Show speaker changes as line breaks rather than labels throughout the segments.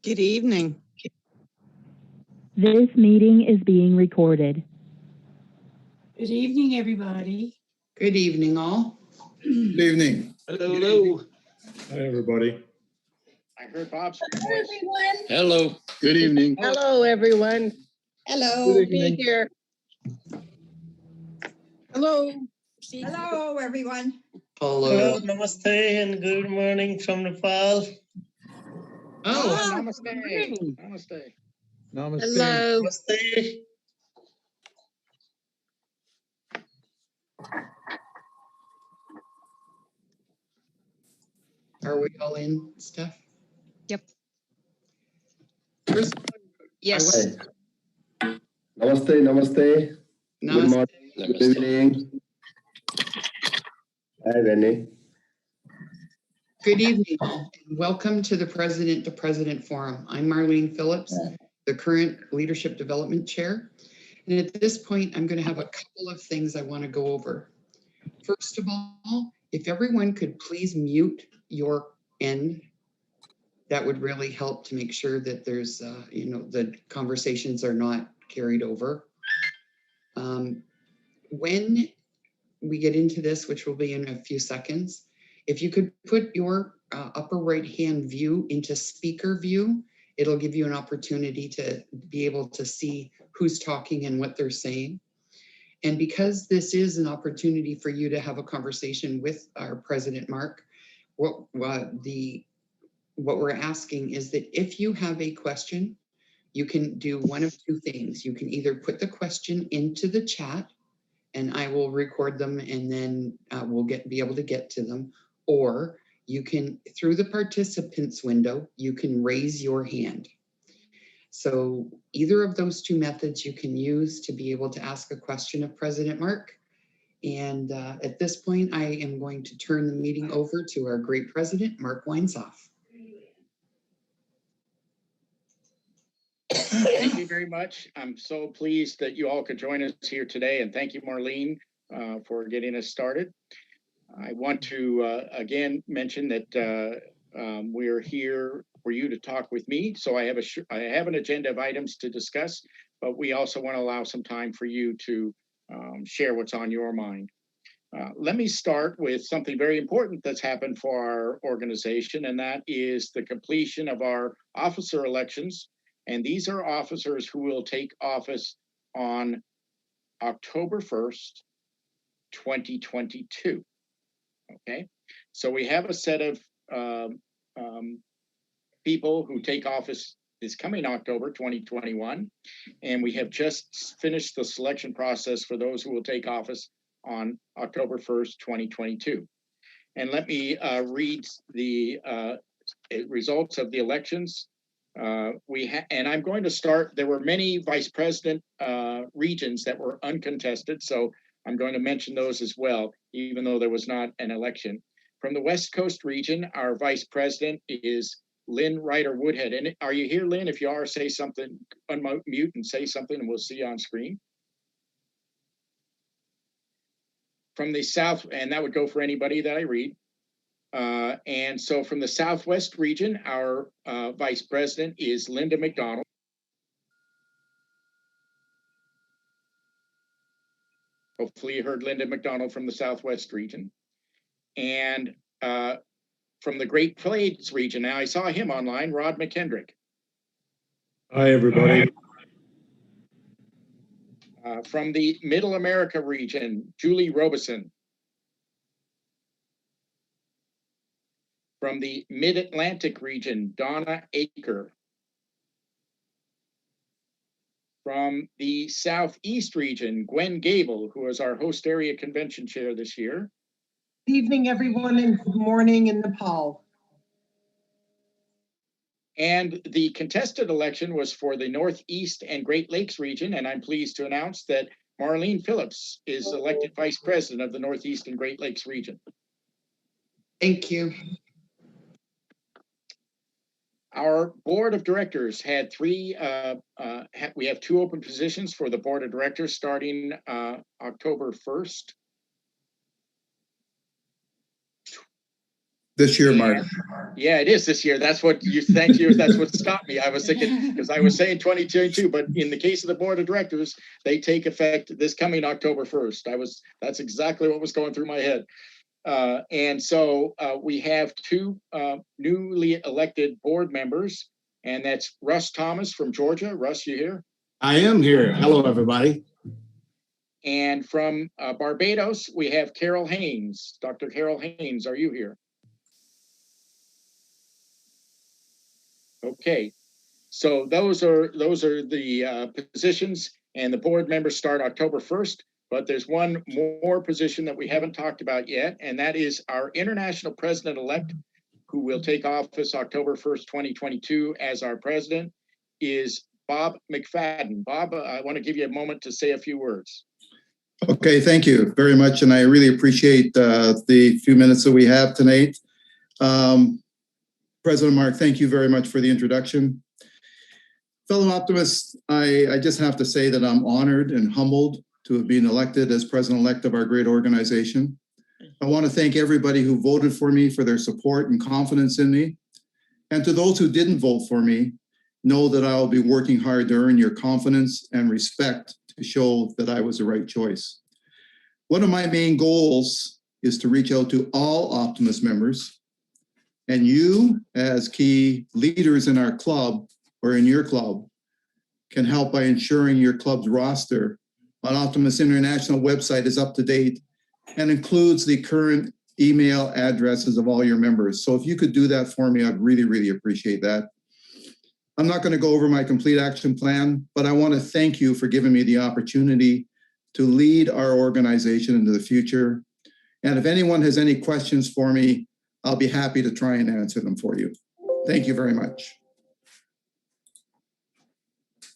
Good evening.
This meeting is being recorded.
Good evening, everybody.
Good evening, all.
Good evening.
Hello.
Hi, everybody.
I heard Bob's
Hello,
voice.
everyone.
Hello.
Good evening.
Hello, everyone.
Hello.
Good
Be
evening.
here.
Hello.
Hello, everyone.
Hello.
Namaste and good morning from Nepal.
Oh,
Namaste.
morning.
Namaste.
Namaste.
Hello.
Namaste.
are we all in, Steph?
Yep.
First,
Yes.
Namaste, namaste. Good
namaste.
morning, good evening. Hi, Renee.
Good evening, and welcome to the President to President Forum. I'm Marlene Phillips, the current Leadership Development Chair. And at this point, I'm going to have a couple of things I want to go over. First of all, if everyone could please mute your end, that would really help to make sure that there's, the conversations are not carried over. When we get into this, which will be in a few seconds, if you could put your upper right hand view into speaker view, it'll give you an opportunity to be able to see who's talking and what they're saying. And because this is an opportunity for you to have a conversation with our President Mark, what we're asking is that if you have a question, you can do one of two things. You can either put the question into the chat and I will record them and then we'll be able to get to them. Or you can, through the participants window, you can raise your hand. So either of those two methods you can use to be able to ask a question of President Mark. And at this point, I am going to turn the meeting over to our great president, Mark Weinsoff.
Thank you very much. I'm so pleased that you all could join us here today. And thank you, Marlene, for getting us started. I want to again mention that we're here for you to talk with me. So I have an agenda of items to discuss, but we also want to allow some time for you to share what's on your mind. Let me start with something very important that's happened for our organization, and that is the completion of our officer elections. And these are officers who will take office on October 1st, 2022. Okay, so we have a set of people who take office this coming October 2021, and we have just finished the selection process for those who will take office on October 1st, 2022. And let me read the results of the elections. And I'm going to start, there were many vice president regions that were uncontested, so I'm going to mention those as well, even though there was not an election. From the West Coast region, our vice president is Lynn Ryder Woodhead. And are you here, Lynn? If you are, say something, unmute and say something, and we'll see you on screen. From the South, and that would go for anybody that I read. And so from the Southwest region, our vice president is Linda McDonald. Hopefully you heard Linda McDonald from the Southwest region. And from the Great Plains region, now I saw him online, Rod McKendrick.
Hi, everybody.
From the Middle America region, Julie Robeson. From the Mid-Atlantic region, Donna Aker. From the Southeast region, Gwen Gable, who is our host area convention chair this year.
Good evening, everyone, and good morning in Nepal.
And the contested election was for the Northeast and Great Lakes region, and I'm pleased to announce that Marlene Phillips is elected vice president of the Northeast and Great Lakes region.
Thank you.
Our board of directors had we have two open positions for the board of directors starting October 1st.
This year, Mark.
Yeah, it is this year. Thank you. That's what stopped me. I was thinking, because I was saying 2022, but in the case of the board of directors, they take effect this coming October 1st. That's exactly what was going through my head. And so we have two newly elected board members, and that's Russ Thomas from Georgia. Russ, you here?
I am here. Hello, everybody.
And from Barbados, we have Carol Haynes. Dr. Carol Haynes, are you here? Okay, so those are the positions, and the board members start October 1st, but there's one more position that we haven't talked about yet, and that is our international president-elect, who will take office October 1st, 2022 as our president, is Bob McFadden. Bob, I want to give you a moment to say a few words.
Okay, thank you very much, and I really appreciate the few minutes that we have tonight. President Mark, thank you very much for the introduction. Fellow Optimists, I just have to say that I'm honored and humbled to have been elected as president-elect of our great organization. I want to thank everybody who voted for me for their support and confidence in me. And to those who didn't vote for me, know that I will be working hard to earn your confidence and respect to show that I was the right choice. One of my main goals is to reach out to all Optimist members, and you, as key leaders in our club or in your club, can help by ensuring your club's roster on Optimist International website is up to date and includes the current email addresses of all your members. So if you could do that for me, I'd really, really appreciate that. I'm not going to go over my complete action plan, but I want to thank you for giving me the opportunity to lead our organization into the future. And if anyone has any questions for me, I'll be happy to try and answer them for you. Thank you very much.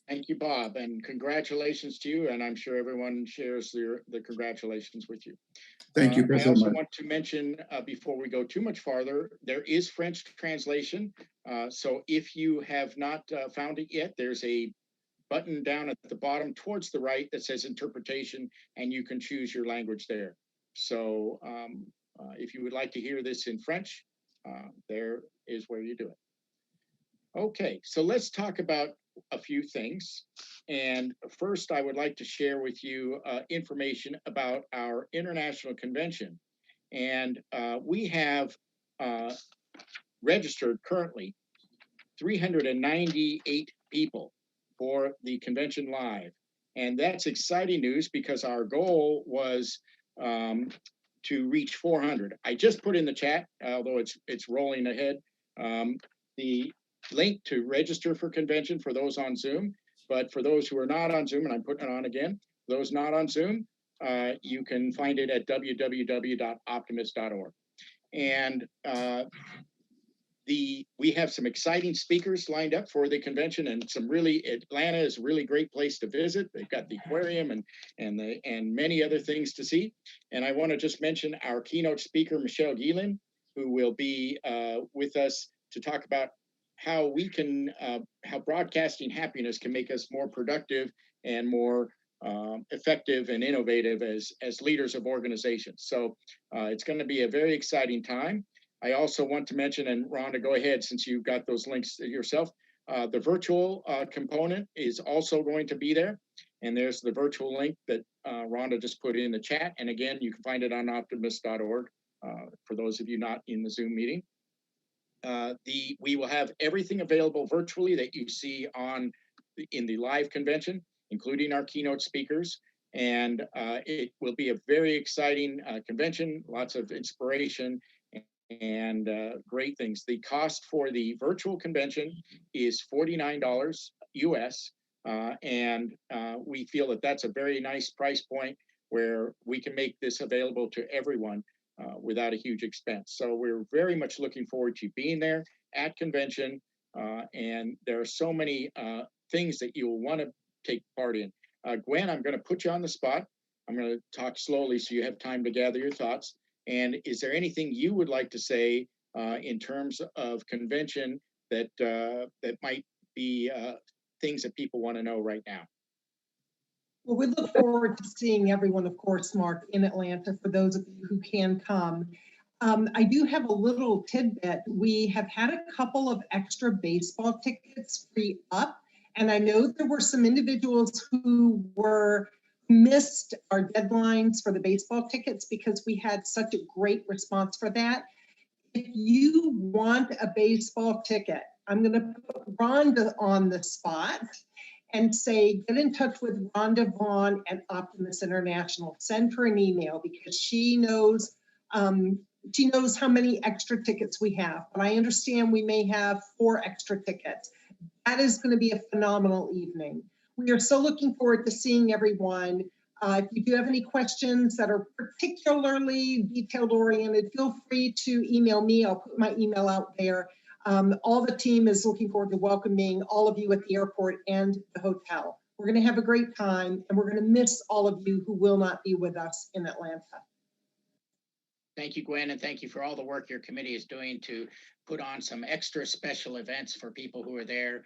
Thank you, Bob, and congratulations to you. And I'm sure everyone shares the congratulations with you.
Thank you, President.
I also want to mention, before we go too much farther, there is French translation. So if you have not found it yet, there's a button down at the bottom towards the right that says interpretation, and you can choose your language there. So if you would like to hear this in French, there is where you do it. Okay, so let's talk about a few things. And first, I would like to share with you information about our international convention. And we have registered currently 398 people for the convention live. And that's exciting news because our goal was to reach 400. I just put in the chat, although it's rolling ahead, the link to register for convention for those on Zoom. But for those who are not on Zoom, and I'm putting it on again, those not on Zoom, you can find it at www.optimist.org. And we have some exciting speakers lined up for the convention, and Atlanta is a really great place to visit. They've got the aquarium and many other things to see. And I want to just mention our keynote speaker, Michelle Geelan, who will be with us to talk about how we can, how broadcasting happiness can make us more productive and more effective and innovative as leaders of organizations. So it's going to be a very exciting time. I also want to mention, and Rhonda, go ahead since you've got those links yourself, the virtual component is also going to be there. And there's the virtual link that Rhonda just put in the chat. And again, you can find it on optimist.org for those of you not in the Zoom meeting. We will have everything available virtually that you see in the live convention, including our keynote speakers. And it will be a very exciting convention, lots of inspiration and great things. The cost for the virtual convention is $49 US. And we feel that that's a very nice price point where we can make this available to everyone without a huge expense. So we're very much looking forward to being there at convention. And there are so many things that you'll want to take part in. Gwen, I'm going to put you on the spot. I'm going to talk slowly so you have time to gather your thoughts. And is there anything you would like to say in terms of convention that might be things that people want to know right now?
Well, we look forward to seeing everyone, of course, Mark, in Atlanta, for those of you who can come. I do have a little tidbit. We have had a couple of extra baseball tickets free up, and I know there were some individuals who missed our deadlines for the baseball tickets because we had such a great response for that. If you want a baseball ticket, I'm going to put Rhonda on the spot and say, get in touch with Rhonda Vaughn at Optimist International. Send her an email because she knows how many extra tickets we have. But I understand we may have 4 extra tickets. That is going to be a phenomenal evening. We are so looking forward to seeing everyone. If you do have any questions that are particularly detailed oriented, feel free to email me. I'll put my email out there. All the team is looking forward to welcoming all of you at the airport and the hotel. We're going to have a great time, and we're going to miss all of you who will not be with us in Atlanta.
Thank you, Gwen, and thank you for all the work your committee is doing to put on some extra special events for people who are there.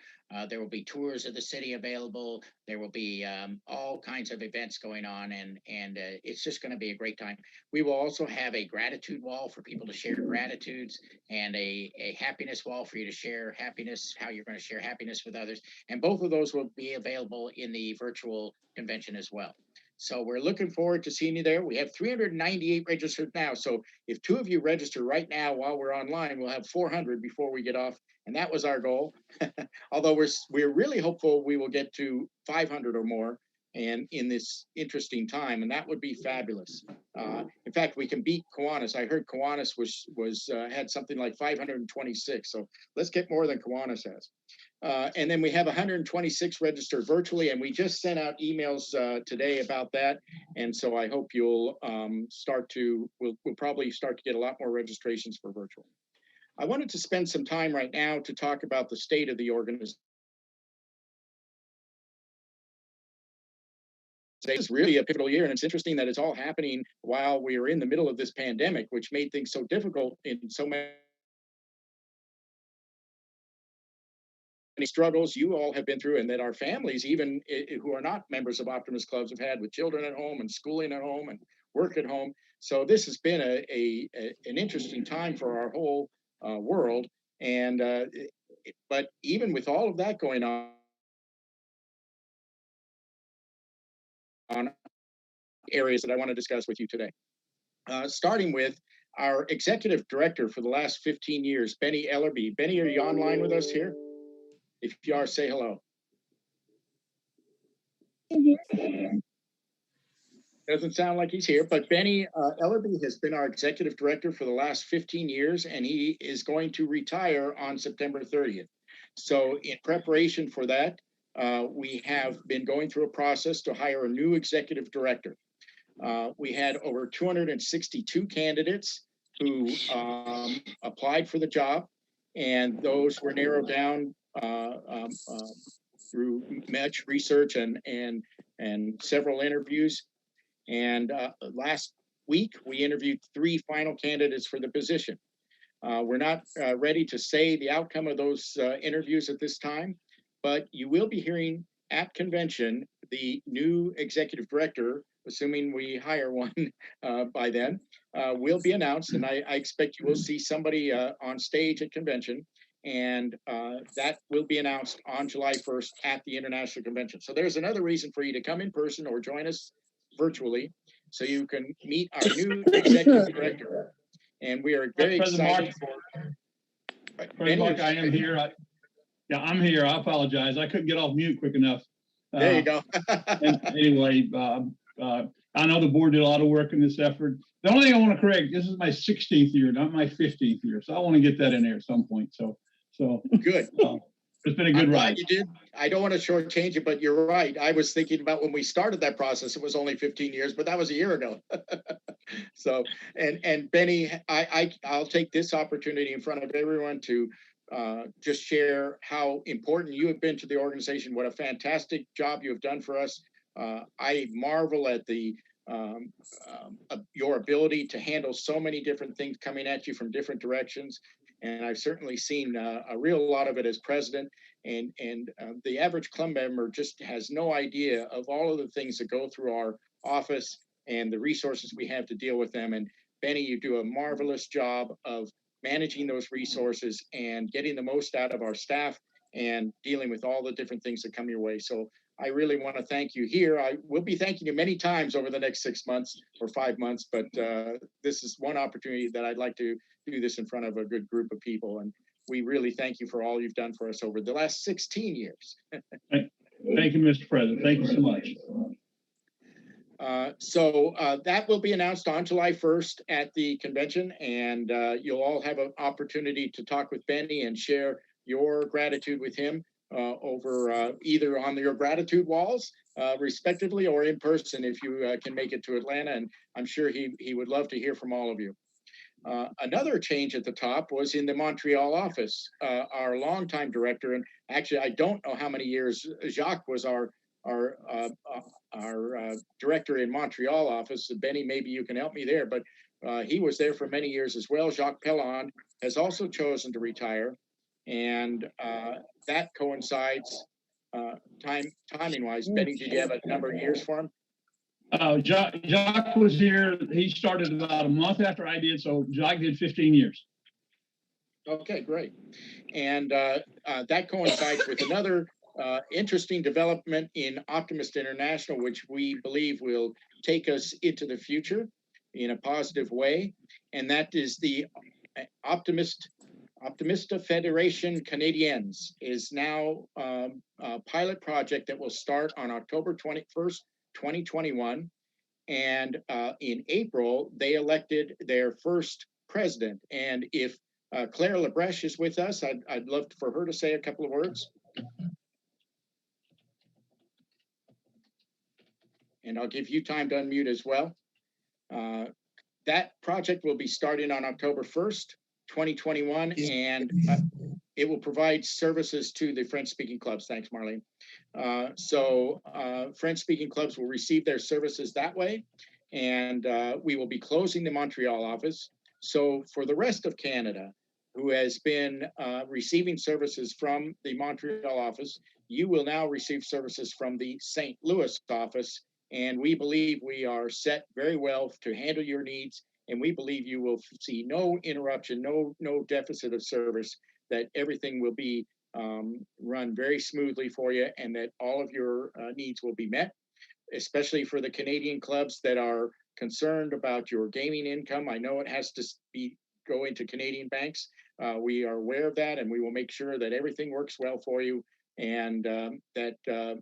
There will be tours of the city available. There will be all kinds of events going on, and it's just going to be a great time. We will also have a gratitude wall for people to share gratitudes, and a happiness wall for you to share happiness, how you're going to share happiness with others. And both of those will be available in the virtual convention as well. So we're looking forward to seeing you there. We have 398 registered now. So if 2 of you register right now while we're online, we'll have 400 before we get off. And that was our goal. Although we're really hopeful we will get to 500 or more and in this interesting time, and that would be fabulous. In fact, we can beat Kiwanis. I heard Kiwanis had something like 526. So let's get more than Kiwanis has. And then we have 126 registered virtually, and we just sent out emails today about that. And so I hope you'll we'll probably start to get a lot more registrations for virtual. I wanted to spend some time right now to talk about the state of the organization. It's really a pivotal year, and it's interesting that it's all happening while we are in the middle of this pandemic, which made things so difficult in so many struggles you all have been through, and that our families, even who are not members of Optimist clubs, have had with children at home and schooling at home and work at home. So this has been an interesting time for our whole world. And but even with all of that going on areas that I want to discuss with you today, starting with our executive director for the last 15 years, Benny Ellerby. Benny, are you online with us here? If you are, say hello. Doesn't sound like he's here, but Benny Ellerby has been our executive director for the last 15 years, and he is going to retire on September 30th. So in preparation for that, we have been going through a process to hire a new executive director. We had over 262 candidates who applied for the job, and those were narrowed down through much research and several interviews. And last week, we interviewed 3 final candidates for the position. We're not ready to say the outcome of those interviews at this time, but you will be hearing at convention the new executive director, assuming we hire one by then, will be announced. And I expect you will see somebody on stage at convention. And that will be announced on July 1st at the International Convention. So there's another reason for you to come in person or join us virtually so you can meet our new executive director. And we are very excited.
President Mark, I am here. I'm here. I apologize. I couldn't get off mute quick enough.
There you go.
Anyway, I know the board did a lot of work in this effort. The only thing I want to correct, this is my 16th year, not my 15th year. So I want to get that in there at some point. So
good.
It's been a good ride.
You did. I don't want to shortchange it, but you're right. I was thinking about when we started that process, it was only 15 years, but that was a year ago. So, and Benny, I'll take this opportunity in front of everyone to just share how important you have been to the organization, what a fantastic job you have done for us. I marvel at your ability to handle so many different things coming at you from different directions. And I've certainly seen a real lot of it as president, and the average club member just has no idea of all of the things that go through our office and the resources we have to deal with them. And Benny, you do a marvelous job of managing those resources and getting the most out of our staff and dealing with all the different things that come your way. So I really want to thank you here. I will be thanking you many times over the next 6 months or 5 months, but this is one opportunity that I'd like to do this in front of a good group of people. And we really thank you for all you've done for us over the last 16 years.
Thank you, Mr. President. Thank you so much.
So that will be announced on July 1st at the convention, and you'll all have an opportunity to talk with Benny and share your gratitude with him over either on your gratitude walls, respectively, or in person if you can make it to Atlanta. And I'm sure he would love to hear from all of you. Another change at the top was in the Montreal office. Our longtime director, and actually I don't know how many years Jacques was our director in Montreal office. Benny, maybe you can help me there, but he was there for many years as well. Jacques Pellon has also chosen to retire, and that coincides timing wise. Benny, did you have a number of years for him?
Jacques was here. He started about a month after I did, so Jacques did 15 years.
Okay, great. And that coincides with another interesting development in Optimist International, which we believe will take us into the future in a positive way. And that is the Optimista Fédération Canadienne is now a pilot project that will start on October 21st, 2021. And in April, they elected their first president. And if Claire Lebreche is with us, I'd love for her to say a couple of words. And I'll give you time to unmute as well. That project will be starting on October 1st, 2021, and it will provide services to the French-speaking clubs. Thanks, Marlene. So French-speaking clubs will receive their services that way, and we will be closing the Montreal office. So for the rest of Canada, who has been receiving services from the Montreal office, you will now receive services from the St. Louis office. And we believe we are set very well to handle your needs. And we believe you will see no interruption, no deficit of service, that everything will be run very smoothly for you, and that all of your needs will be met, especially for the Canadian clubs that are concerned about your gaming income. I know it has to go into Canadian banks. We are aware of that, and we will make sure that everything works well for you, and that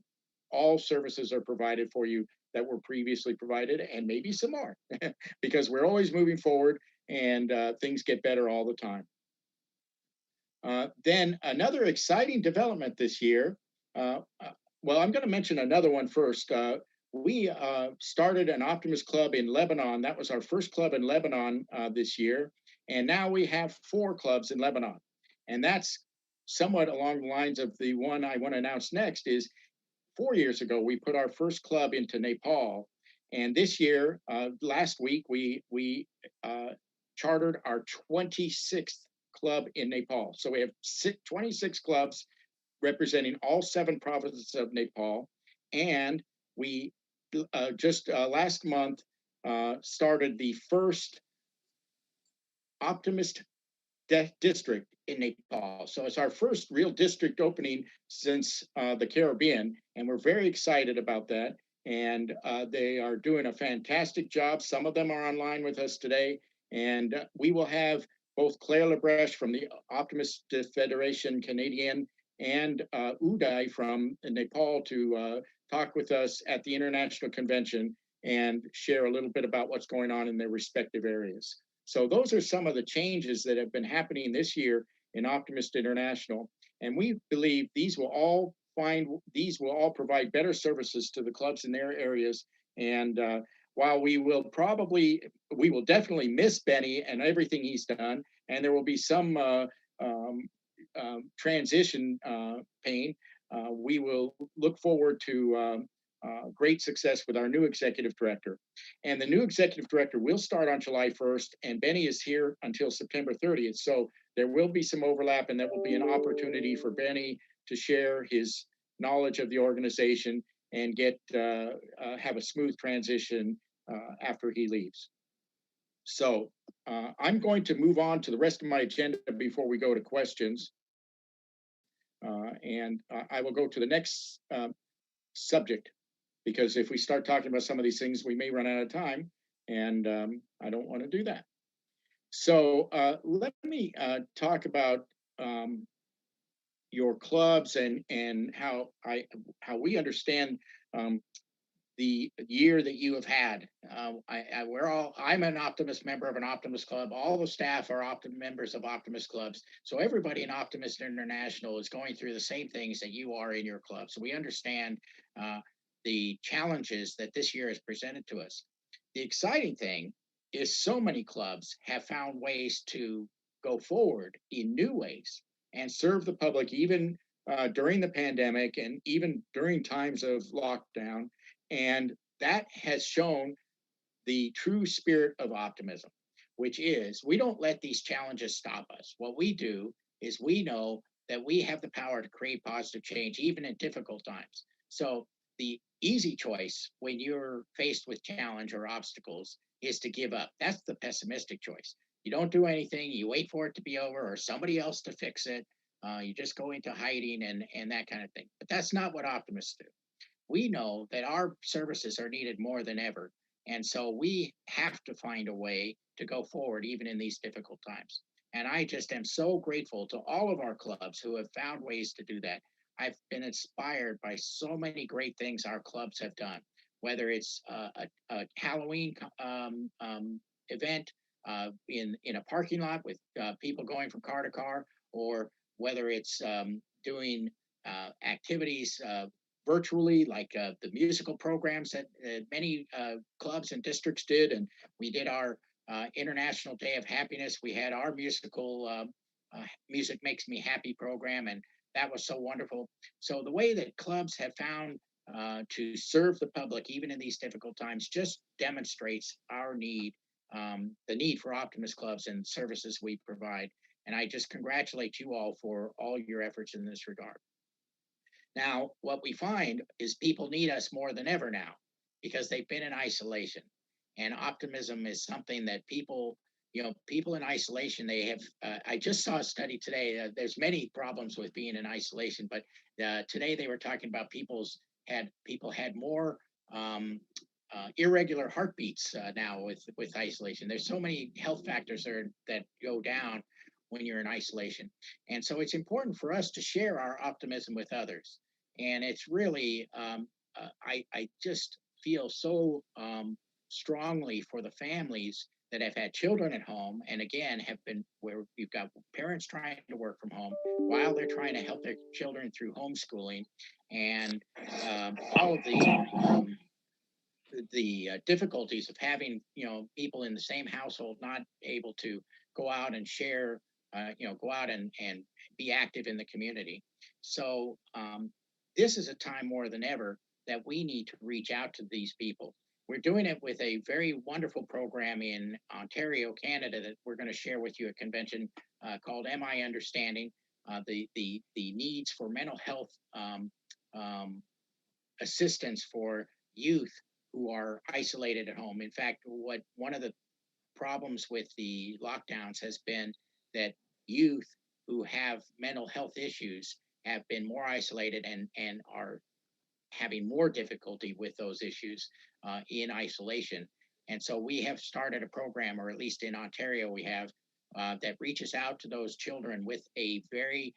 all services are provided for you that were previously provided, and maybe some more, because we're always moving forward, and things get better all the time. Then another exciting development this year, well, I'm going to mention another one first. We started an Optimist Club in Lebanon. That was our first club in Lebanon this year. And now we have 4 clubs in Lebanon. And that's somewhat along the lines of the one I want to announce next. Is 4 years ago, we put our first club into Nepal. And this year, last week, we chartered our 26th club in Nepal. So we have 26 clubs representing all 7 provinces of Nepal. And we just last month started the first Optimist district in Nepal. So it's our first real district opening since the Caribbean, and we're very excited about that. And they are doing a fantastic job. Some of them are online with us today, and we will have both Claire Lebreche from the Optimist Fédération Canadienne and Uday from Nepal to talk with us at the International Convention and share a little bit about what's going on in their respective areas. So those are some of the changes that have been happening this year in Optimist International. And we believe these will all provide better services to the clubs in their areas. And while we will definitely miss Benny and everything he's done, and there will be some transition pain, we will look forward to great success with our new executive director. And the new executive director will start on July 1st, and Benny is here until September 30th. So there will be some overlap, and that will be an opportunity for Benny to share his knowledge of the organization and have a smooth transition after he leaves. So I'm going to move on to the rest of my agenda before we go to questions. And I will go to the next subject, because if we start talking about some of these things, we may run out of time, and I don't want to do that. So let me talk about your clubs and how we understand the year that you have had. I'm an Optimist member of an Optimist club. All the staff are members of Optimist clubs. So everybody in Optimist International is going through the same things that you are in your club. So we understand the challenges that this year has presented to us. The exciting thing is so many clubs have found ways to go forward in new ways and serve the public, even during the pandemic and even during times of lockdown. And that has shown the true spirit of optimism, which is we don't let these challenges stop us. What we do is we know that we have the power to create positive change, even in difficult times. So the easy choice when you're faced with challenge or obstacles is to give up. That's the pessimistic choice. You don't do anything, you wait for it to be over or somebody else to fix it. You just go into hiding and that kind of thing. But that's not what optimists do. We know that our services are needed more than ever. And so we have to find a way to go forward, even in these difficult times. And I just am so grateful to all of our clubs who have found ways to do that. I've been inspired by so many great things our clubs have done, whether it's a Halloween event in a parking lot with people going from car to car, or whether it's doing activities virtually, like the musical programs that many clubs and districts did. And we did our International Day of Happiness. We had our musical Music Makes Me Happy program, and that was so wonderful. So the way that clubs have found to serve the public, even in these difficult times, just demonstrates our need, the need for Optimist clubs and services we provide. And I just congratulate you all for all your efforts in this regard. Now, what we find is people need us more than ever now because they've been in isolation. And optimism is something that people in isolation, they have, I just saw a study today, there's many problems with being in isolation, but today they were talking about people had more irregular heartbeats now with isolation. There's so many health factors that go down when you're in isolation. And so it's important for us to share our optimism with others. And it's really, I just feel so strongly for the families that have had children at home, and again, have been where you've got parents trying to work from home while they're trying to help their children through homeschooling, and all of the difficulties of having people in the same household not able to go out and share, go out and be active in the community. So this is a time more than ever that we need to reach out to these people. We're doing it with a very wonderful program in Ontario, Canada, that we're going to share with you at convention called Am I Understanding? The needs for mental health assistance for youth who are isolated at home. In fact, one of the problems with the lockdowns has been that youth who have mental health issues have been more isolated and are having more difficulty with those issues in isolation. And so we have started a program, or at least in Ontario, we have that reaches out to those children with a very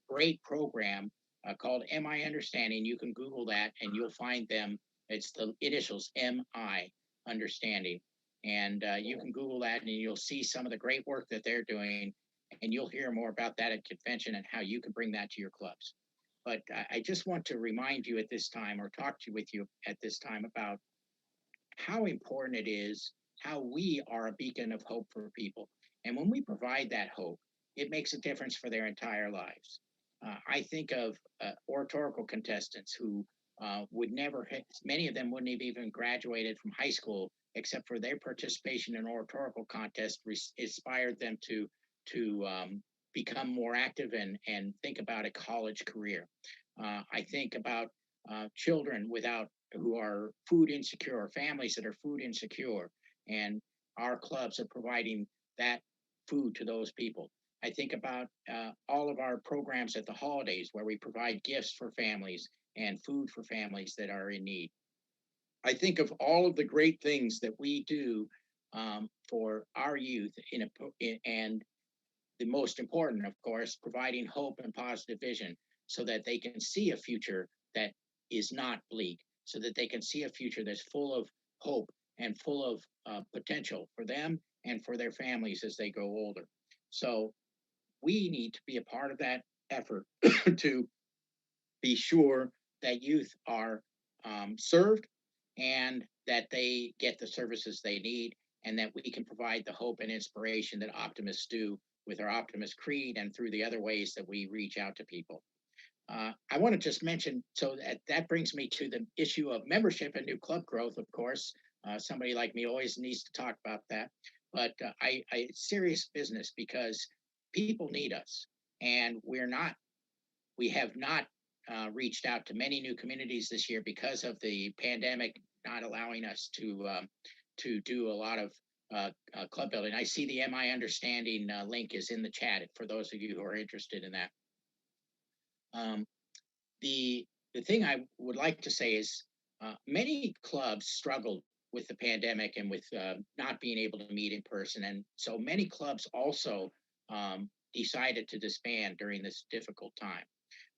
great program called Am I Understanding? You can Google that and you'll find them. It's the initials MI Understanding. And you can Google that and you'll see some of the great work that they're doing. And you'll hear more about that at convention and how you can bring that to your clubs. But I just want to remind you at this time, or talk with you at this time, about how important it is, how we are a beacon of hope for people. And when we provide that hope, it makes a difference for their entire lives. I think of oratorical contestants who would never, many of them wouldn't have even graduated from high school, except for their participation in oratorical contests inspired them to become more active and think about a college career. I think about children who are food insecure, or families that are food insecure, and our clubs are providing that food to those people. I think about all of our programs at the holidays where we provide gifts for families and food for families that are in need. I think of all of the great things that we do for our youth and the most important, of course, providing hope and positive vision so that they can see a future that is not bleak, so that they can see a future that's full of hope and full of potential for them and for their families as they grow older. So we need to be a part of that effort to be sure that youth are served and that they get the services they need, and that we can provide the hope and inspiration that optimists do with our Optimist Creed and through the other ways that we reach out to people. I want to just mention, so that brings me to the issue of membership and new club growth, of course. Somebody like me always needs to talk about that. But it's serious business because people need us, and we have not reached out to many new communities this year because of the pandemic not allowing us to do a lot of club building. I see the MI Understanding link is in the chat for those of you who are interested in that. The thing I would like to say is many clubs struggled with the pandemic and with not being able to meet in person. And so many clubs also decided to disband during this difficult time.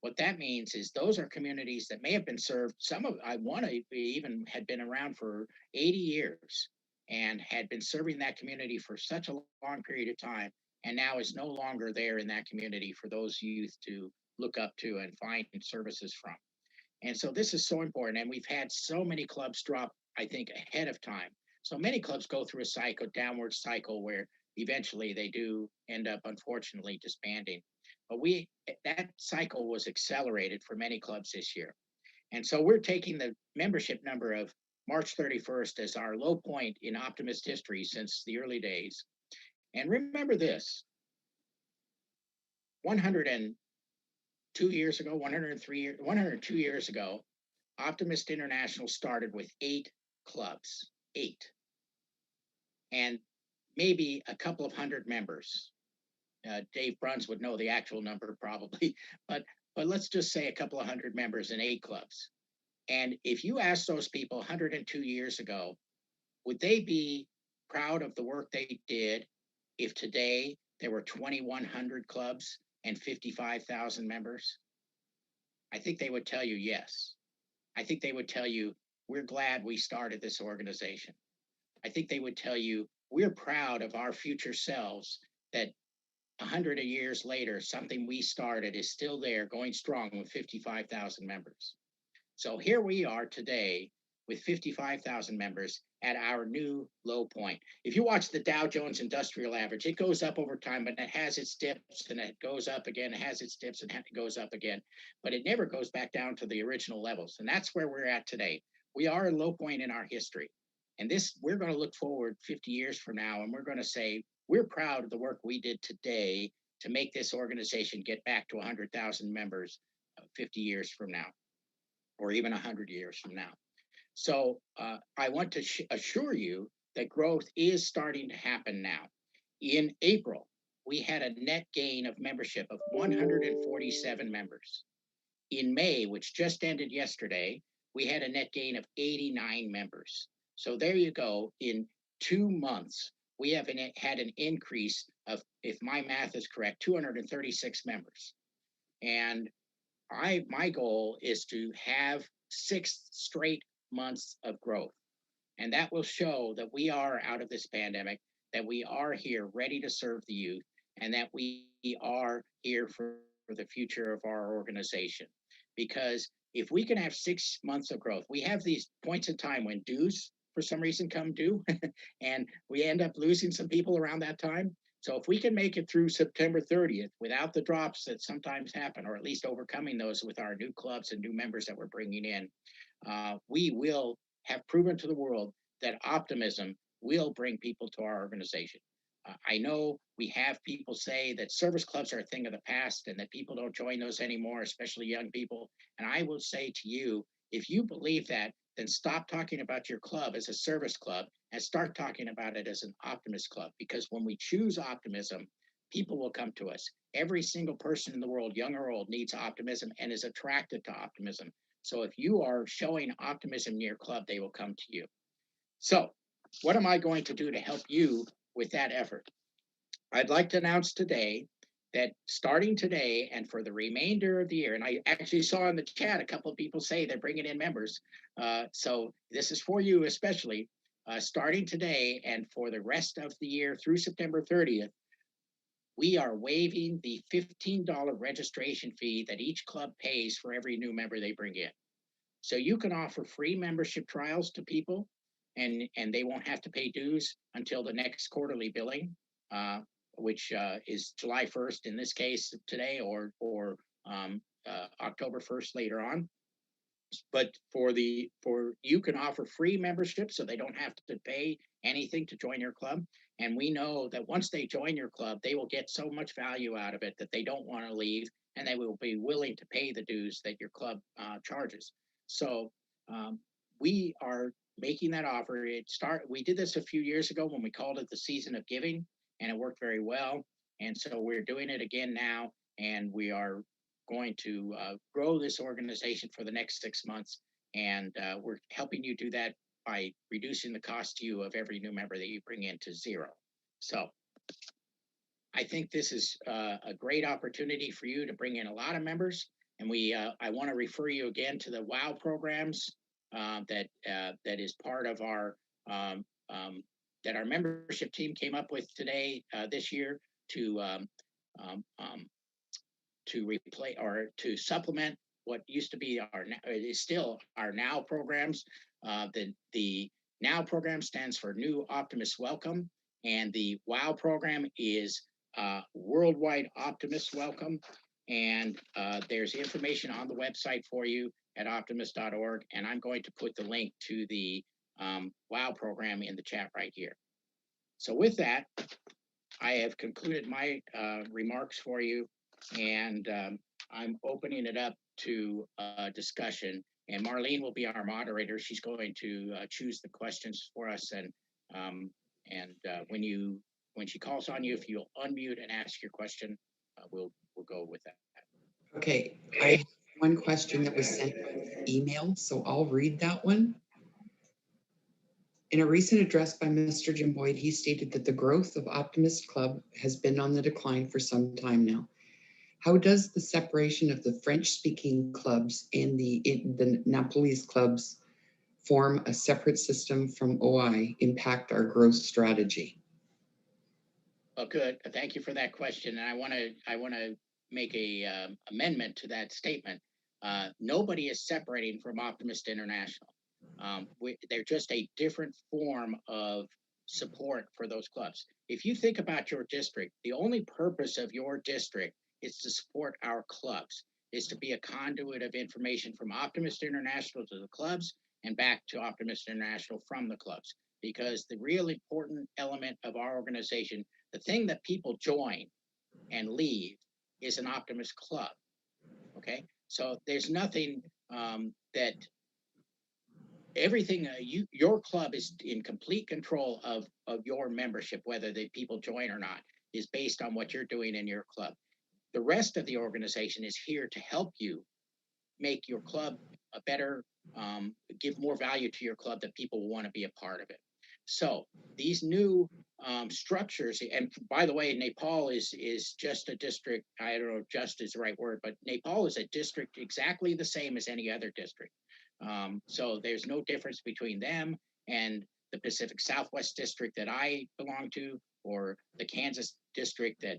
What that means is those are communities that may have been served. Some of, I want to even had been around for 80 years and had been serving that community for such a long period of time, and now is no longer there in that community for those youth to look up to and find services from. And so this is so important. And we've had so many clubs drop, I think, ahead of time. So many clubs go through a downward cycle where eventually they do end up, unfortunately, disbanding. But that cycle was accelerated for many clubs this year. And so we're taking the membership number of March 31st as our low point in Optimist history since the early days. And remember this, 102 years ago, 102 years ago, Optimist International started with 8 clubs, 8. And maybe a couple of hundred members. Dave Bruns would know the actual number probably, but let's just say a couple of hundred members in 8 clubs. And if you ask those people 102 years ago, would they be proud of the work they did if today there were 2,100 clubs and 55,000 members? I think they would tell you yes. I think they would tell you, we're glad we started this organization. I think they would tell you, we're proud of our future selves that 100 years later, something we started is still there, going strong with 55,000 members. So here we are today with 55,000 members at our new low point. If you watch the Dow Jones Industrial Average, it goes up over time, but it has its dips and it goes up again, it has its dips and it goes up again, but it never goes back down to the original levels. And that's where we're at today. We are a low point in our history. And we're going to look forward 50 years from now, and we're going to say, we're proud of the work we did today to make this organization get back to 100,000 members 50 years from now, or even 100 years from now. So I want to assure you that growth is starting to happen now. In April, we had a net gain of membership of 147 members. In May, which just ended yesterday, we had a net gain of 89 members. So there you go. In 2 months, we have had an increase of, if my math is correct, 236 members. And my goal is to have 6 straight months of growth. And that will show that we are out of this pandemic, that we are here ready to serve the youth, and that we are here for the future of our organization. Because if we can have 6 months of growth, we have these points in time when dues for some reason come due and we end up losing some people around that time. So if we can make it through September 30th without the drops that sometimes happen, or at least overcoming those with our new clubs and new members that we're bringing in, we will have proven to the world that optimism will bring people to our organization. I know we have people say that service clubs are a thing of the past and that people don't join those anymore, especially young people. And I will say to you, if you believe that, then stop talking about your club as a service club and start talking about it as an Optimist club. Because when we choose optimism, people will come to us. Every single person in the world, young or old, needs optimism and is attracted to optimism. So if you are showing optimism in your club, they will come to you. So what am I going to do to help you with that effort? I'd like to announce today that starting today and for the remainder of the year, and I actually saw in the chat a couple of people say they're bringing in members. So this is for you especially, starting today and for the rest of the year through September 30th, we are waiving the $15 registration fee that each club pays for every new member they bring in. So you can offer free membership trials to people and they won't have to pay dues until the next quarterly billing, which is July 1st in this case today, or October 1st later on. But you can offer free membership so they don't have to pay anything to join your club. And we know that once they join your club, they will get so much value out of it that they don't want to leave, and they will be willing to pay the dues that your club charges. So we are making that offer. We did this a few years ago when we called it the Season of Giving, and it worked very well. And so we're doing it again now, and we are going to grow this organization for the next 6 months. And we're helping you do that by reducing the cost to you of every new member that you bring in to zero. So I think this is a great opportunity for you to bring in a lot of members. And I want to refer you again to the WOW programs that is part of our that our membership team came up with today this year to replace or to supplement what used to be is still our NOW programs. The NOW program stands for New Optimist Welcome, and the WOW program is Worldwide Optimist Welcome. And there's information on the website for you at optimist.org, and I'm going to put the link to the WOW program in the chat right here. So with that, I have concluded my remarks for you, and I'm opening it up to discussion. And Marlene will be our moderator. She's going to choose the questions for us, and when she calls on you, if you'll unmute and ask your question, we'll go with that.
Okay, I have one question that was sent by email, so I'll read that one. In a recent address by Mr. Jim Boyd, he stated that the growth of Optimist Club has been on the decline for some time now. How does the separation of the French-speaking clubs and the Nepalese clubs form a separate system from OI impact our growth strategy?
Well, good. Thank you for that question. And I want to make a amendment to that statement. Nobody is separating from Optimist International. They're just a different form of support for those clubs. If you think about your district, the only purpose of your district is to support our clubs, is to be a conduit of information from Optimist International to the clubs and back to Optimist International from the clubs. Because the real important element of our organization, the thing that people join and leave, is an Optimist club. Okay, so there's nothing that everything your club is in complete control of your membership, whether the people join or not, is based on what you're doing in your club. The rest of the organization is here to help you make your club a better, give more value to your club, that people will want to be a part of it. So these new structures, and by the way, Nepal is just a district. I don't know if just is the right word, but Nepal is a district exactly the same as any other district. So there's no difference between them and the Pacific Southwest district that I belong to, or the Kansas district that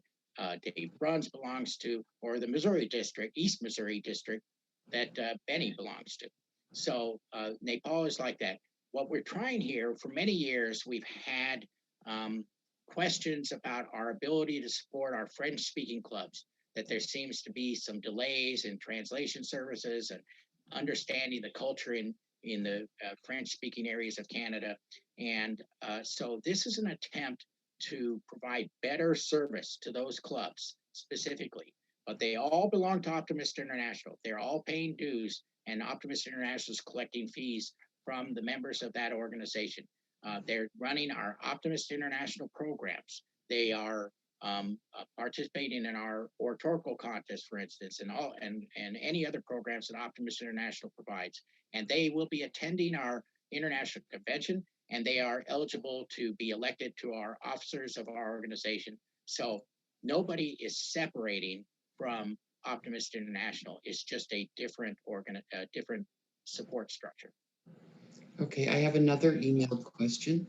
Dave Bruns belongs to, or the Missouri district, East Missouri district that Benny belongs to. So Nepal is like that. What we're trying here, for many years, we've had questions about our ability to support our French-speaking clubs, that there seems to be some delays in translation services and understanding the culture in the French-speaking areas of Canada. And so this is an attempt to provide better service to those clubs specifically, but they all belong to Optimist International. They're all paying dues, and Optimist International is collecting fees from the members of that organization. They're running our Optimist International programs. They are participating in our oratorical contest, for instance, and any other programs that Optimist International provides. And they will be attending our international convention, and they are eligible to be elected to our officers of our organization. So nobody is separating from Optimist International. It's just a different different support structure.
Okay, I have another emailed question.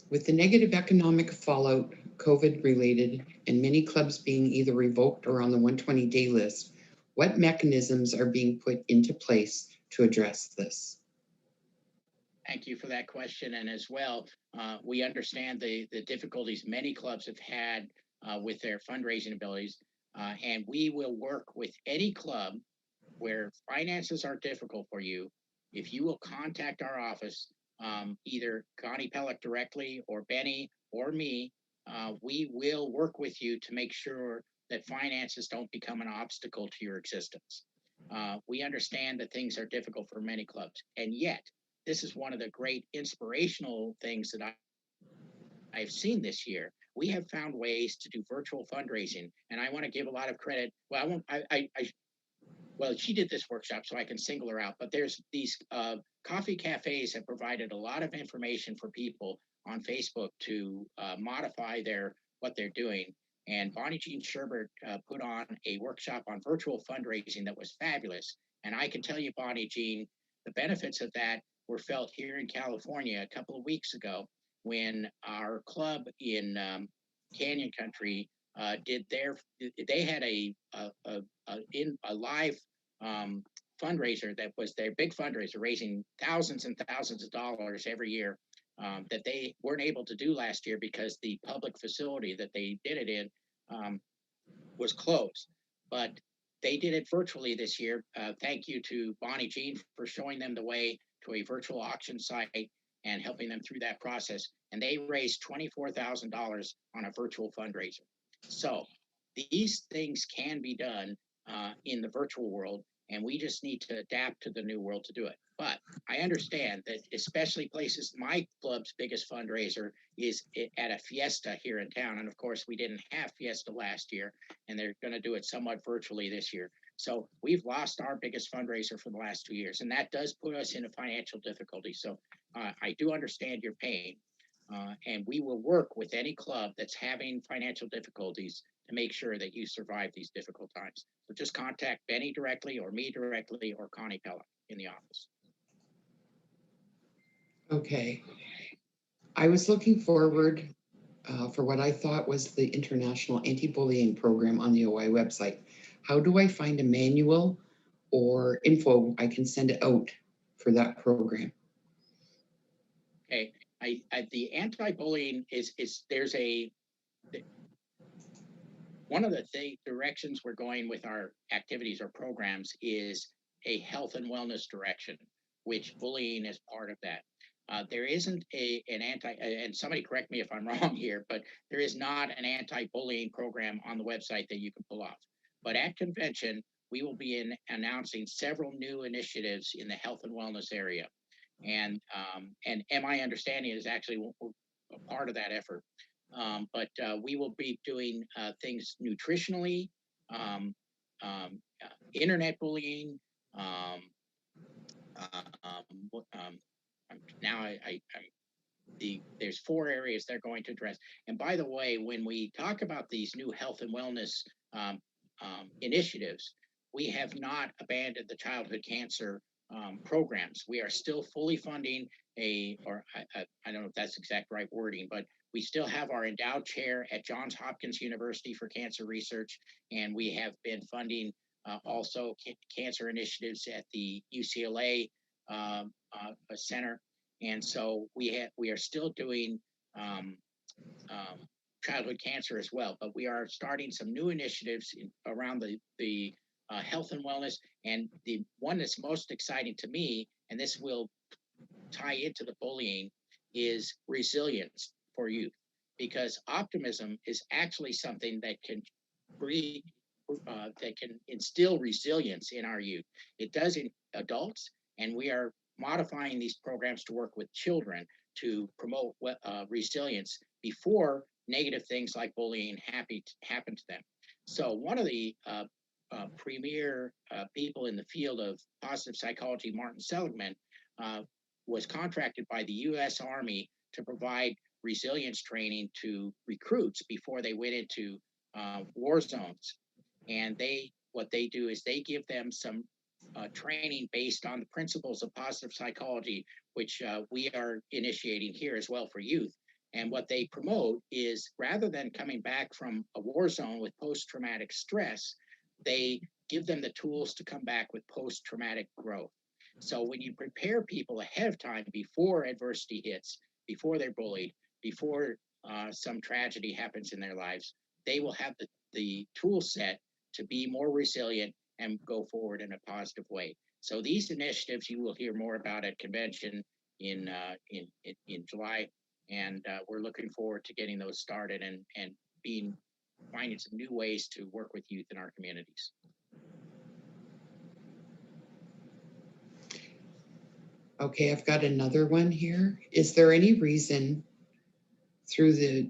With the negative economic fallout, COVID related, and many clubs being either revoked or on the 120-day list, what mechanisms are being put into place to address this?
Thank you for that question. And as well, we understand the difficulties many clubs have had with their fundraising abilities. And we will work with any club where finances are difficult for you. If you will contact our office, either Connie Pellick directly or Benny or me, we will work with you to make sure that finances don't become an obstacle to your existence. We understand that things are difficult for many clubs, and yet this is one of the great inspirational things that I've seen this year. We have found ways to do virtual fundraising, and I want to give a lot of credit. Well, I won't. Well, she did this workshop, so I can single her out. But there's these coffee cafes have provided a lot of information for people on Facebook to modify what they're doing. And Bonnie Jean Sherbert put on a workshop on virtual fundraising that was fabulous. And I can tell you, Bonnie Jean, the benefits of that were felt here in California a couple of weeks ago when our club in Canyon Country they had a live fundraiser that was their big fundraiser, raising thousands and thousands of dollars every year that they weren't able to do last year because the public facility that they did it in was closed. But they did it virtually this year. Thank you to Bonnie Jean for showing them the way to a virtual auction site and helping them through that process. And they raised $24,000 on a virtual fundraiser. So these things can be done in the virtual world, and we just need to adapt to the new world to do it. But I understand that especially places, my club's biggest fundraiser is at a fiesta here in town. And of course, we didn't have fiesta last year, and they're going to do it somewhat virtually this year. So we've lost our biggest fundraiser for the last 2 years, and that does put us into financial difficulty. So I do understand your pain. And we will work with any club that's having financial difficulties to make sure that you survive these difficult times. So just contact Benny directly or me directly or Connie Pellick in the office.
Okay. I was looking forward for what I thought was the International Anti-Bullying Program on the OI website. How do I find a manual or info I can send it out for that program?
Okay. The anti-bullying one of the directions we're going with our activities or programs is a health and wellness direction, which bullying is part of that. There isn't and somebody correct me if I'm wrong here, but there is not an anti-bullying program on the website that you can pull off. But at convention, we will be announcing several new initiatives in the health and wellness area. And my understanding is actually a part of that effort. But we will be doing things nutritionally, internet bullying. There's 4 areas they're going to address. And by the way, when we talk about these new health and wellness initiatives, we have not abandoned the childhood cancer programs. We are still fully funding I don't know if that's the exact right wording, but we still have our endowed chair at Johns Hopkins University for cancer research, and we have been funding also cancer initiatives at the UCLA center. And so we are still doing childhood cancer as well, but we are starting some new initiatives around the health and wellness. And the one that's most exciting to me, and this will tie into the bullying, is resilience for youth, because optimism is actually something that can instill resilience in our youth. It does in adults, and modifying these programs to work with children to promote resilience before negative things like bullying happen to them. So one of the premier people in the field of positive psychology, Martin Seligman, was contracted by the U.S. Army to provide resilience training to recruits before they went into war zones. And what they do is they give them some training based on the principles of positive psychology, which we are initiating here as well for youth. And what they promote is, rather than coming back from a war zone with post-traumatic stress, they give them the tools to come back with post-traumatic growth. So when you prepare people ahead of time, before adversity hits, before they're bullied, before some tragedy happens in their lives, they will have the tool set to be more resilient and go forward in a positive way. So these initiatives you will hear more about at convention in July, and we're looking forward to getting those started and finding some new ways to work with youth in our communities.
Okay, I've got another one here. Is there any reason through the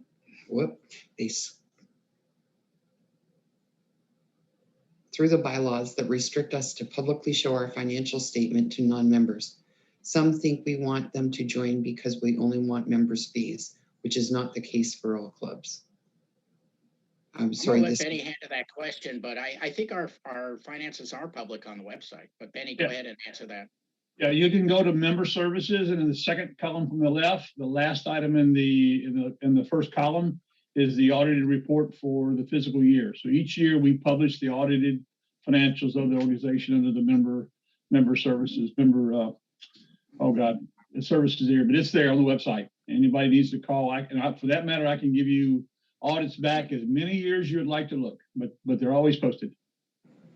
bylaws that restrict us to publicly show our financial statement to non-members? Some think we want them to join because we only want members' fees, which is not the case for all clubs. I'm sorry.
I'll let Benny handle that question, but I think our finances are public on the website. But Benny, go ahead and answer that.
Yeah, you can go to member services, and in the second column from the left, the last item in the first column is the audited report for the fiscal year. So each year we publish the audited financials of the organization under the member services, the services here, but it's there on the website. Anybody needs to call. For that matter, I can give you audits back as many years you would like to look, but they're always posted.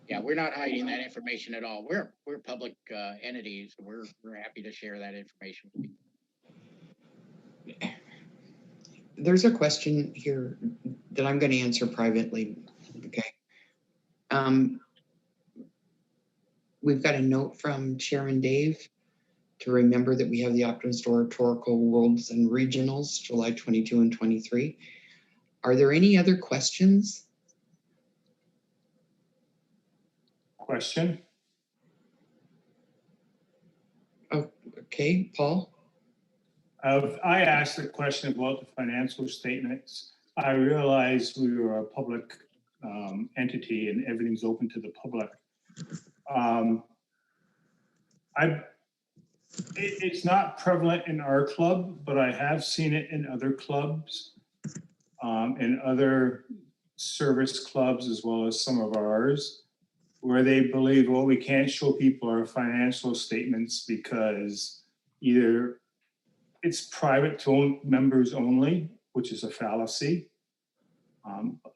Yeah, we're not hiding that information at all. We're public entities. We're happy to share that information with you.
There's a question here that I'm going to answer privately. Okay. We've got a note from Chairman Dave to remember that we have the Optimist Oratorical Worlds and Regionals, July 22 and 23. Are there any other questions?
Question.
Oh, okay, Paul.
I asked a question about the financial statements. I realized we were a public entity and everything's open to the public. It's not prevalent in our club, but I have seen it in other clubs, in other service clubs, as well as some of ours, where they believe, well, we can't show people our financial statements because either it's private to members only, which is a fallacy.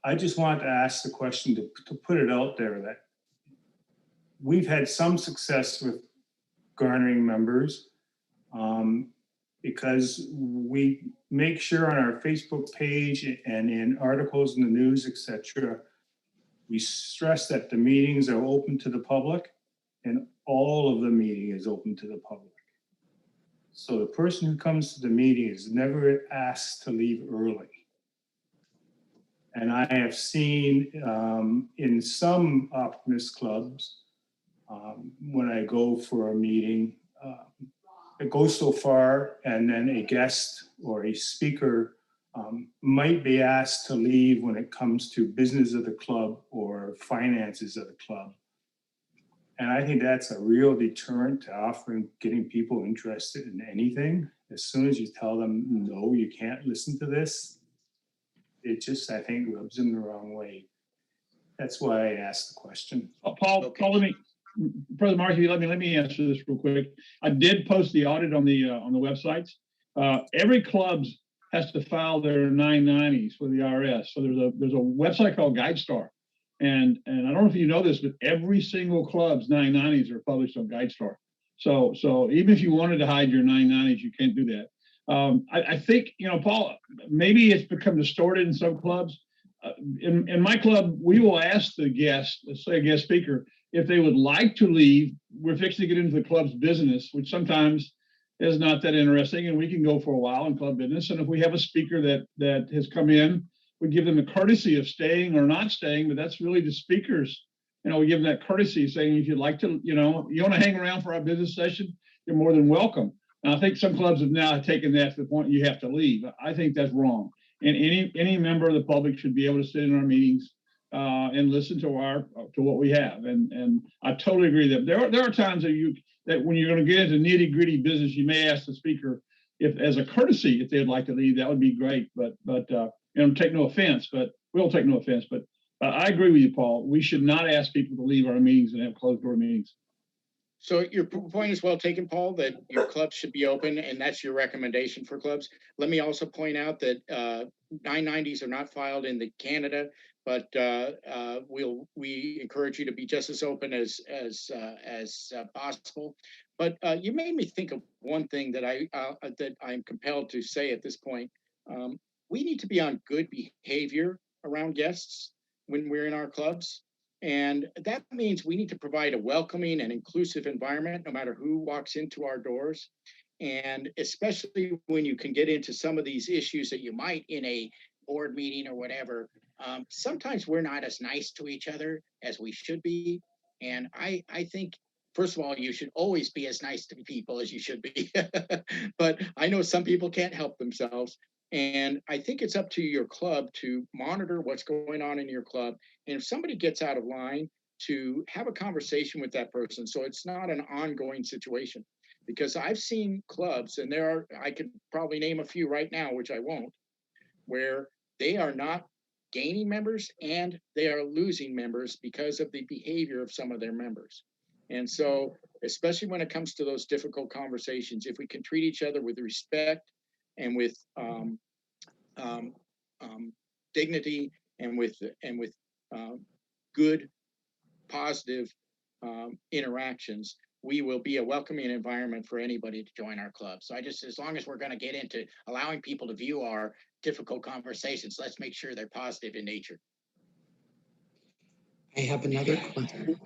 I just wanted to ask the question to put it out there that we've had some success with garnering members because we make sure on our Facebook page and in articles in the news, etc., we stress that the meetings are open to the public and all of the meeting is open to the public. So the person who comes to the meeting is never asked to leave early. And I have seen in some Optimist clubs, when I go for a meeting, it goes so far and then a guest or a speaker might be asked to leave when it comes to business of the club or finances of the club. And I think that's a real deterrent to offering, getting people interested in anything. As soon as you tell them, no, you can't listen to this, it just, I think, rubs them the wrong way. That's why I asked the question.
Paul, let me, President Markey, let me answer this real quick. I did post the audit on the websites. Every club has to file their 990s with the IRS. So there's a website called GuideStar. And I don't know if you know this, but every single club's 990s are published on GuideStar. So even if you wanted to hide your 990s, you can't do that. I think, Paul, maybe it's become distorted in some clubs. In my club, we will ask the guest, let's say a guest speaker, if they would like to leave we're fixing to get into the club's business, which sometimes is not that interesting, and we can go for a while in club business. And if we have a speaker that has come in, we give them the courtesy of staying or not staying, but that's really the speakers. We give them that courtesy saying, if you'd like to, you want to hang around for our business session, you're more than welcome. And I think some clubs have now taken that to the point you have to leave. I think that's wrong. And any member of the public should be able to sit in our meetings and listen to what we have. And I totally agree that there are times that when you're going to get into nitty gritty business, you may ask the speaker if, as a courtesy, if they'd like to leave. That would be great. But take no offense. But we'll take no offense. But I agree with you, Paul. We should not ask people to leave our meetings and have closed door meetings.
So your point is well taken, Paul, that your clubs should be open, and that's your recommendation for clubs. Let me also point out that 990s are not filed in the Canada, but we encourage you to be just as open as possible. But you made me think of one thing that I'm compelled to say at this point. We need to be on good behavior around guests when we're in our clubs. And that means we need to provide a welcoming and inclusive environment, no matter who walks into our doors. And especially when you can get into some of these issues that you might in a board meeting or whatever, sometimes we're not as nice to each other as we should be. And I think, first of all, you should always be as nice to people as you should be. But I know some people can't help themselves. And I think it's up to your club to monitor what's going on in your club. And if somebody gets out of line, to have a conversation with that person, so it's not an ongoing situation. Because I've seen clubs, and I could probably name a few right now, which I won't, where they are not gaining members and they are losing members because of the behavior of some of their members. And so, especially when it comes to those difficult conversations, if we can treat each other with respect and with dignity and with good, positive interactions, we will be a welcoming environment for anybody to join our club. So as long as we're going to get into allowing people to view our difficult conversations, let's make sure they're positive in nature.
I have another question.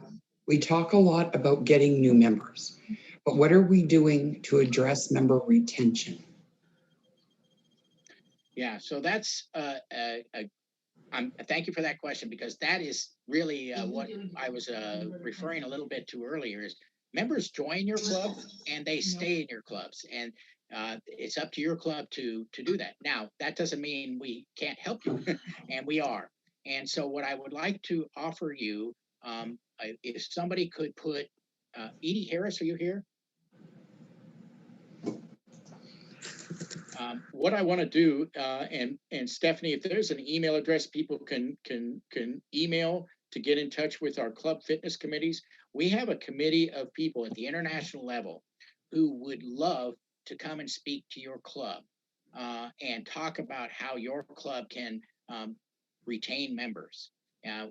We talk a lot about getting new members, but what are we doing to address member retention?
Yeah, so that's thank you for that question, because that is really what I was referring a little bit to earlier. Is members join your club and they stay in your clubs, and it's up to your club to do that. Now, that doesn't mean we can't help you, and we are. And so, what I would like to offer you, if somebody could put Edie Harris, are you here? What I want to do, and Stephanie, if there's an email address people can email to get in touch with our club fitness committees. We have a committee of people at the international level who would love to come and speak to your club and talk about how your club can retain members,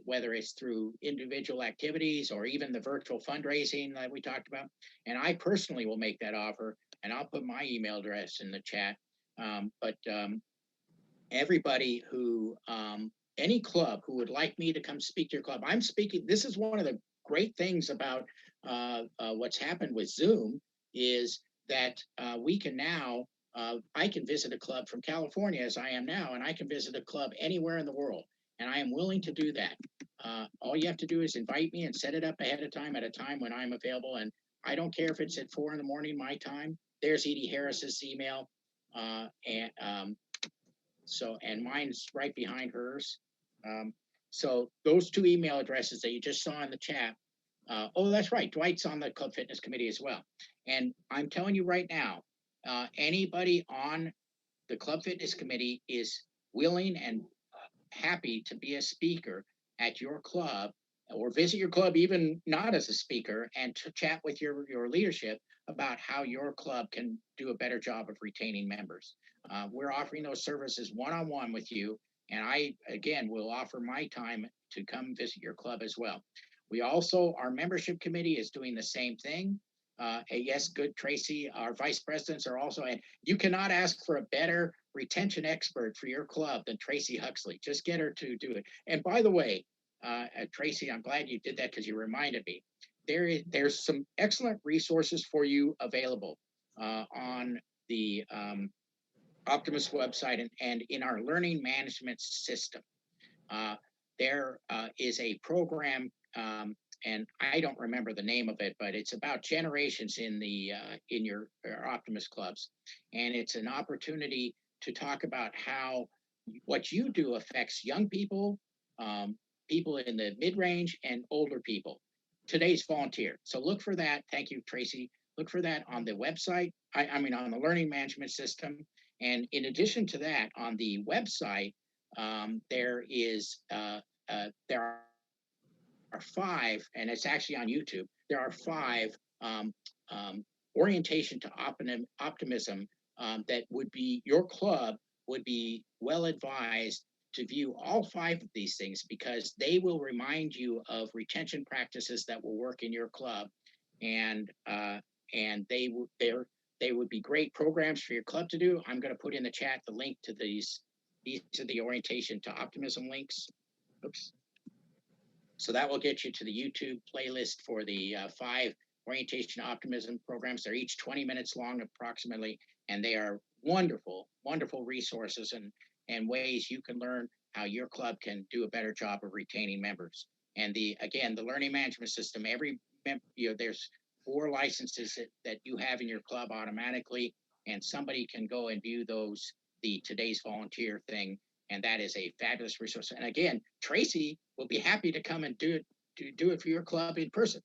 whether it's through individual activities or even the virtual fundraising that we talked about. And I personally will make that offer, and I'll put my email address in the chat. But everybody who, any club who would like me to come speak to your club, I'm speaking. This is one of the great things about what's happened with Zoom is that we can now, I can visit a club from California as I am now, and I can visit a club anywhere in the world. And I am willing to do that. All you have to do is invite me and set it up ahead of time at a time when I'm available. And I don't care if it's at 4 a.m. my time. There's Edie Harris's email. And mine's right behind hers. So those two email addresses that you just saw in the chat. Oh, that's right. Dwight's on the Club Fitness Committee as well. And I'm telling you right now, anybody on the Club Fitness Committee is willing and happy to be a speaker at your club or visit your club, even not as a speaker, and to chat with your leadership about how your club can do a better job of retaining members. We're offering those services one-on-one with you. And I, again, will offer my time to come visit your club as well. We also, our membership committee is doing the same thing. Yes, good, Tracy, our vice presidents are also, and you cannot ask for a better retention expert for your club than Tracy Huxley. Just get her to do it. And by the way, Tracy, I'm glad you did that because you reminded me. there's some excellent resources for you available on the Optimist website and in our learning management system. There is a program, and I don't remember the name of it, but it's about generations in your Optimist clubs, and it's an opportunity to talk about how what you do affects young people, people in the mid-range, and older people. Today's volunteer. So look for that. Thank you, Tracy. Look for that on the website. I mean, on the learning management system. And in addition to that, on the website, there are 5, and it's actually on YouTube. There are 5 orientation to optimism that would be your club would be well advised to view all 5 of these things, because they will remind you of retention practices that will work in your club, and they would be great programs for your club to do. I'm going to put in the chat the link to these. These are the orientation to optimism links. Oops. So that will get you to the YouTube playlist for the 5 orientation to optimism programs. They're each 20 minutes long approximately, and they are wonderful, wonderful resources and ways you can learn how your club can do a better job of retaining members. And again, the learning management system, there's 4 licenses that you have in your club automatically, and somebody can go and view the today's volunteer thing. And that is a fabulous resource. And again, Tracy will be happy to come and do it for your club in person.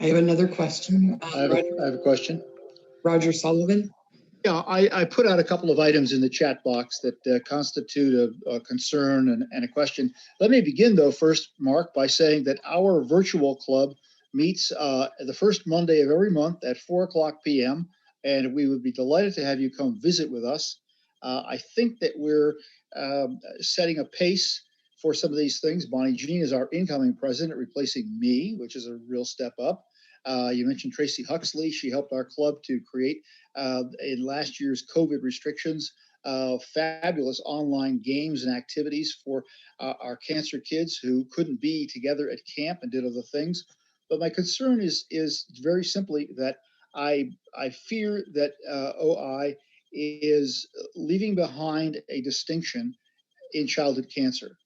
I have another question.
I have a question.
Roger Sullivan.
Yeah, I put out a couple of items in the chat box that constitute a concern and a question. Let me begin, though, first, Mark, by saying that our virtual club meets the first Monday of every month at 4:00 p.m., and we would be delighted to have you come visit with us. I think that we're setting a pace for some of these things. Bonnie Jean is our incoming president, replacing me, which is a real step up. You mentioned Tracy Huxley. She helped our club to create, in last year's COVID restrictions, fabulous online games and activities for our cancer kids who couldn't be together at camp and did other things. But my concern is very simply that I fear that OI is leaving behind a distinction in childhood cancer.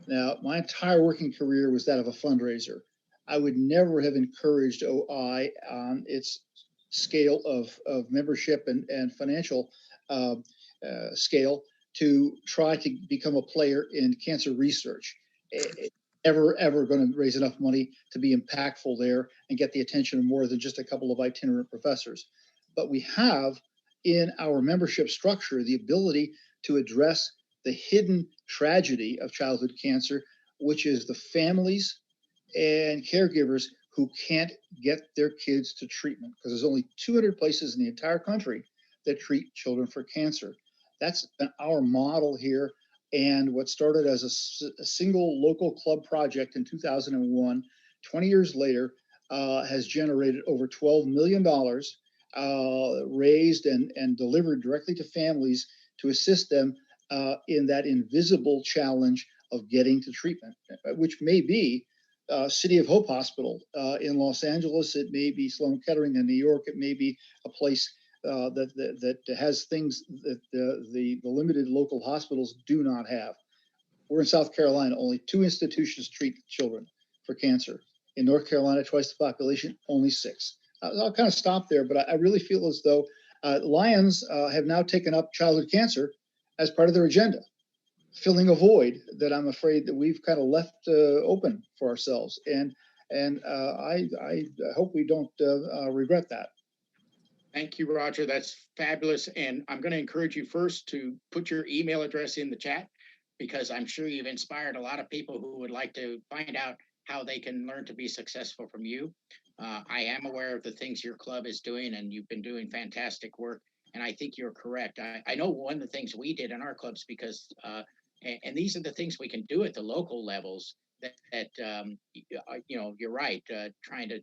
Now, my entire working career was that of a fundraiser. I would never have encouraged OI on its scale of membership and financial scale to try to become a player in cancer research. Ever going to raise enough money to be impactful there and get the attention of more than just a couple of itinerant professors. But we have in our membership structure the ability to address the hidden tragedy of childhood cancer, which is the families and caregivers who can't get their kids to treatment, because there's only 200 places in the entire country that treat children for cancer. That's been our model here. And what started as a single local club project in 2001, 20 years later, has generated over $12 million raised and delivered directly to families to assist them in that invisible challenge of getting to treatment, which may be City of Hope Hospital in Los Angeles. It may be Sloan Kettering in New York. It may be a place that has things that the limited local hospitals do not have. We're in South Carolina. Only 2 institutions treat children for cancer. In North Carolina, twice the population, only 6. I'll kind of stop there, but I really feel as though Lions have now taken up childhood cancer as part of their agenda, filling a void that I'm afraid that we've kind of left open for ourselves. And I hope we don't regret that.
Thank you, Roger. That's fabulous. And I'm going to encourage you first to put your email address in the chat, because I'm sure you've inspired a lot of people who would like to find out how they can learn to be successful from you. I am aware of the things your club is doing, and you've been doing fantastic work. And I think you're correct. I know one of the things we did in our clubs, because, and these are the things we can do at the local levels that you're right, trying to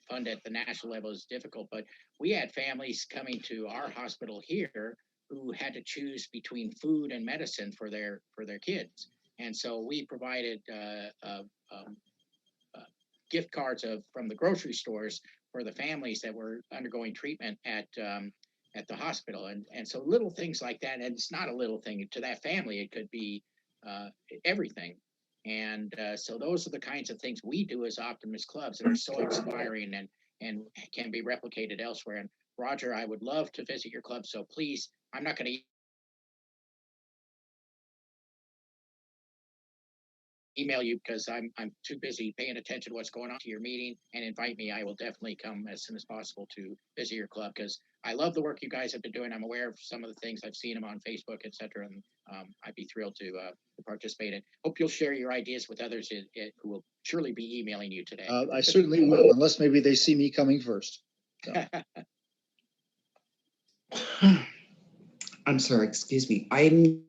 fund at the national level is difficult, but we had families coming to our hospital here who had to choose between food and medicine for their kids. And so we provided gift cards from the grocery stores for the families that were undergoing treatment at the hospital. And so little things like that, and it's not a little thing to that family, it could be everything. And so those are the kinds of things we do as Optimist clubs that are so inspiring and can be replicated elsewhere. And Roger, I would love to visit your club. So please, I'm not going to email you because I'm too busy paying attention to what's going on to your meeting, and invite me. I will definitely come as soon as possible to visit your club because I love the work you guys have been doing. I'm aware of some of the things. I've seen them on Facebook, etc. And I'd be thrilled to participate in. Hope you'll share your ideas with others who will surely be emailing you today.
I certainly will, unless maybe they see me coming first. So.
I'm sorry, excuse me. I'm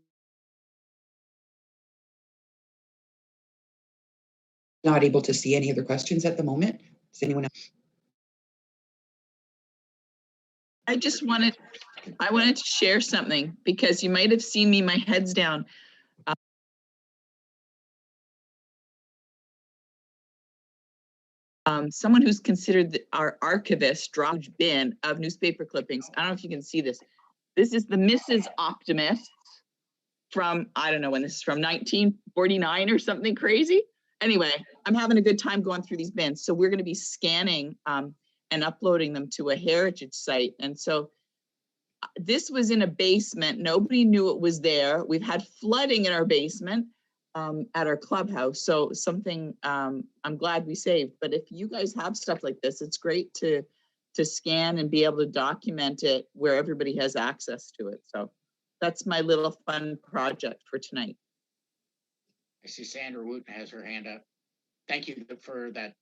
not able to see any other questions at the moment. Does anyone else?
I wanted to share something because you might have seen me, my head's down. Someone who's considered our archivist dropped a bin of newspaper clippings. I don't know if you can see this. This is the Mrs. Optimist from, I don't know when this is from, 1949 or something crazy. Anyway, I'm having a good time going through these bins. So we're going to be scanning and uploading them to a heritage site. And so this was in a basement. Nobody knew it was there. We've had flooding in our basement at our clubhouse. So something I'm glad we saved. But if you guys have stuff like this, it's great to scan and be able to document it where everybody has access to it. So that's my little fun project for tonight.
I see Sandra Wooten has her hand up. Thank you for that.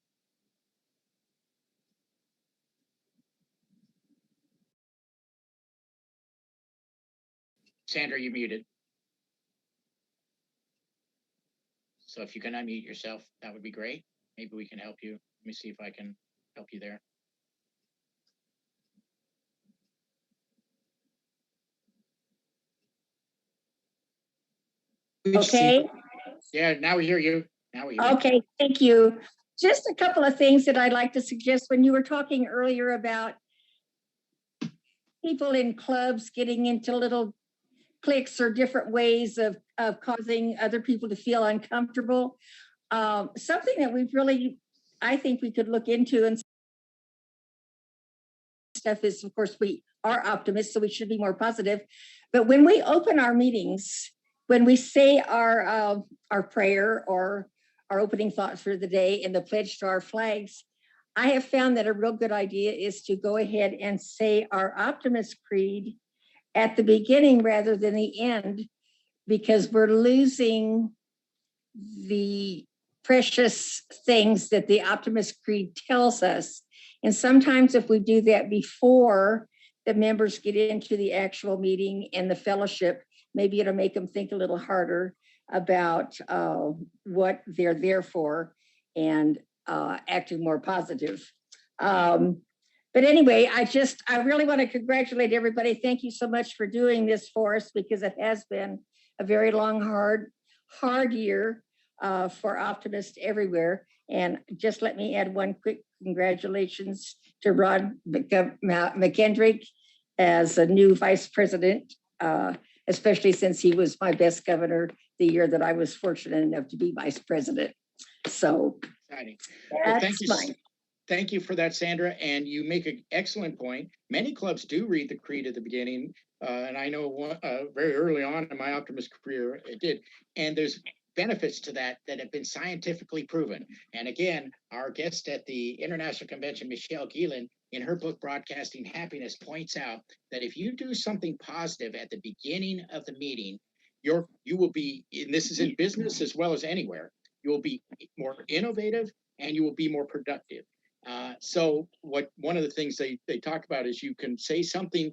Sandra, you muted. So if you can unmute yourself, that would be great. Maybe we can help you. Let me see if I can help you there.
Okay.
Yeah, now we hear you.
Okay, thank you. Just a couple of things that I'd like to suggest. When you were talking earlier about people in clubs getting into little cliques or different ways of causing other people to feel uncomfortable, something that we've really, I think we could look into and stuff is, of course, we are optimists, so we should be more positive. But when we open our meetings, when we say our prayer or our opening thoughts for the day and the pledge to our flags, I have found that a real good idea is to go ahead and say our Optimist Creed at the beginning rather than the end, because we're losing the precious things that the Optimist Creed tells us. And sometimes if we do that before the members get into the actual meeting and the fellowship, maybe it'll make them think a little harder about what they're there for and acting more positive. But anyway, I really want to congratulate everybody. Thank you so much for doing this for us, because it has been a very long, hard year for optimists everywhere. And just let me add one quick congratulations to Rod McKendrick as a new vice president, especially since he was my best governor the year that I was fortunate enough to be vice president. So
exciting. Well, thank you for that, Sandra. And you make an excellent point. Many clubs do read the creed at the beginning. And I know very early on in my Optimist career, it did. And there's benefits to that have been scientifically proven. And again, our guest at the International Convention, Michelle Gielan, in her book, Broadcasting Happiness, points out that if you do something positive at the beginning of the meeting, you will be, and this is in business as well as anywhere, you will be more innovative and you will be more productive. So one of the things they talk about is you can say something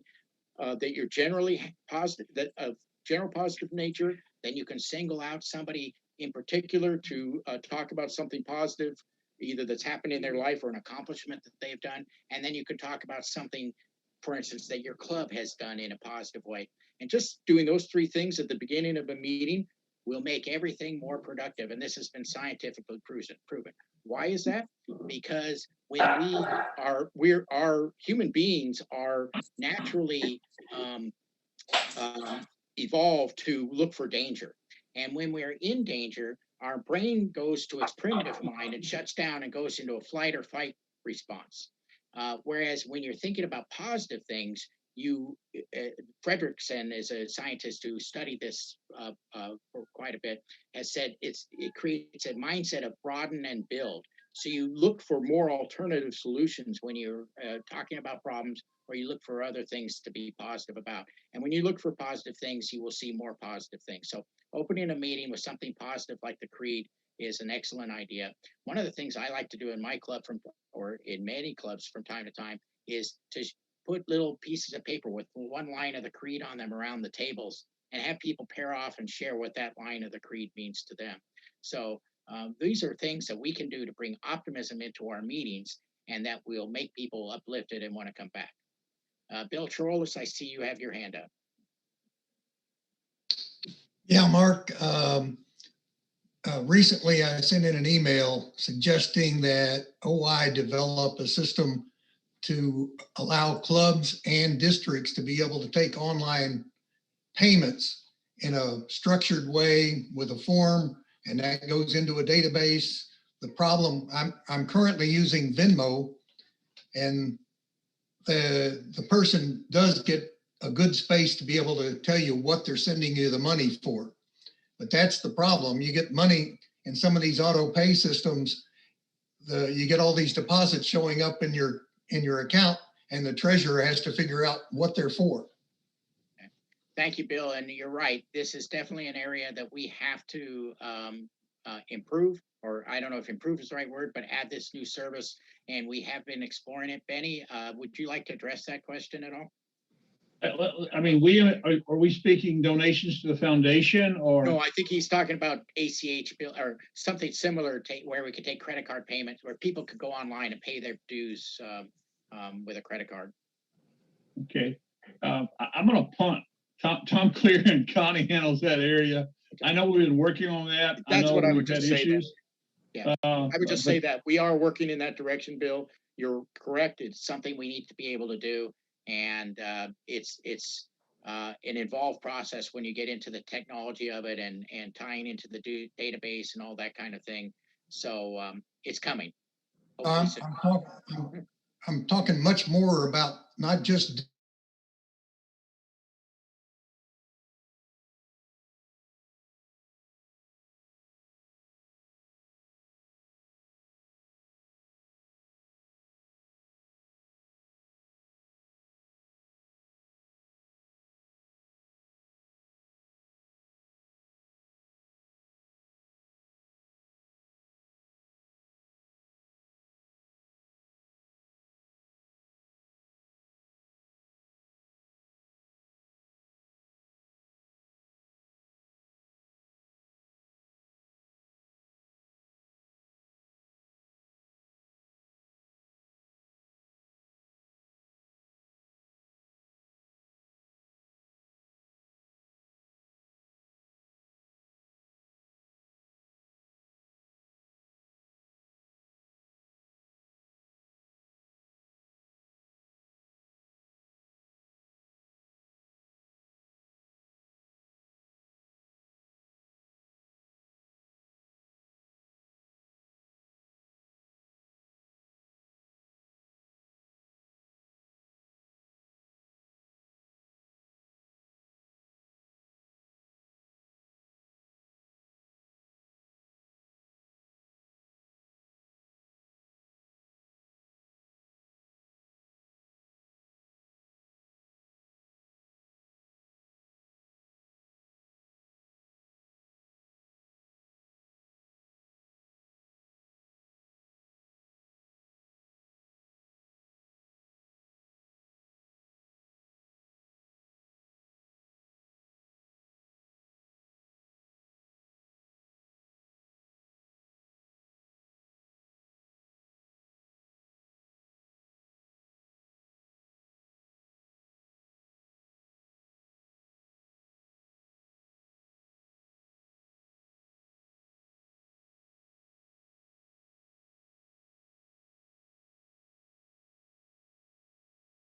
that you're generally positive, that of general positive nature, then you can single out somebody in particular to talk about something positive, either that's happened in their life or an accomplishment that they've done. And then you can talk about something, for instance, that your club has done in a positive way. And just doing those three things at the beginning of a meeting will make everything more productive. And this has been scientifically proven. Why is that? Because when our human beings are naturally evolved to look for danger. And when we're in danger, our brain goes to its primitive mind and shuts down and goes into a flight or fight response. Whereas when you're thinking about positive things, Fredrickson is a scientist who studied this for quite a bit, has said it creates a mindset of broaden and build. So you look for more alternative solutions when you're talking about problems, or you look for other things to be positive about. And when you look for positive things, you will see more positive things. So opening a meeting with something positive like the creed is an excellent idea. One of the things I like to do in my club or in many clubs from time to time is to put little pieces of paper with one line of the creed on them around the tables and have people pair off and share what that line of the creed means to them. So these are things that we can do to bring optimism into our meetings, and that will make people uplifted and want to come back. Bill Chorolis, I see you have your hand up.
Yeah, Mark. Recently, I sent in an email suggesting that OI develop a system to allow clubs and districts to be able to take online payments in a structured way with a form, and that goes into a database. The problem, I'm currently using Venmo, and the person does get a good space to be able to tell you what they're sending you the money for. But that's the problem. You get money in some of these auto pay systems, you get all these deposits showing up in your account, and the treasurer has to figure out what they're for.
Thank you, Bill. And you're right. This is definitely an area that we have to improve, or I don't know if improve is the right word, but add this new service. And we have been exploring it. Benny, would you like to address that question at all?
I mean, are we speaking donations to the foundation, or?
No, I think he's talking about ACH bill or something similar to where we could take credit card payments, where people could go online and pay their dues with a credit card.
Okay, I'm going to punt. Tom Clear and Connie handles that area. I know we've been working on that.
That's what I would
had
just say.
issues.
Yeah, I would just say that we are working in that direction, Bill. You're correct. It's something we need to be able to do. And it's an involved process when you get into the technology of it and tying into the database and all that kind of thing. So it's coming.
I'm talking much more about not just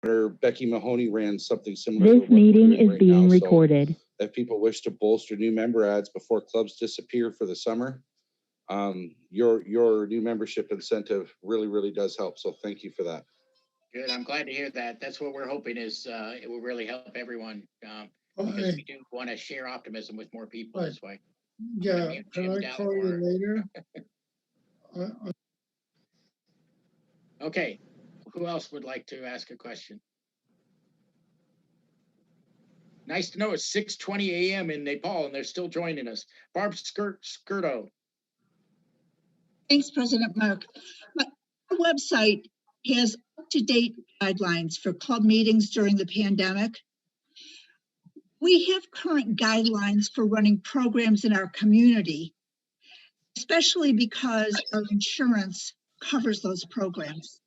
Becky Mahoney ran something similar. to
This
what we're
meeting
doing
is
right
being
now. So
recorded.
if people wish to bolster new member ads before clubs disappear for the summer, your new membership incentive really does help. So thank you for that.
Good. I'm glad to hear that. That's what we're hoping is it will really help everyone because we do want to share optimism with more people this way.
Yeah, can I call you later?
Okay. Who else would like to ask a question? Nice to know it's 6:20 a.m. in Nepal and they're still joining us. Barb Skirto.
Thanks, President Mark. Our website has up-to-date guidelines for club meetings during the pandemic. We have current guidelines for running programs in our community, especially because our insurance covers those programs.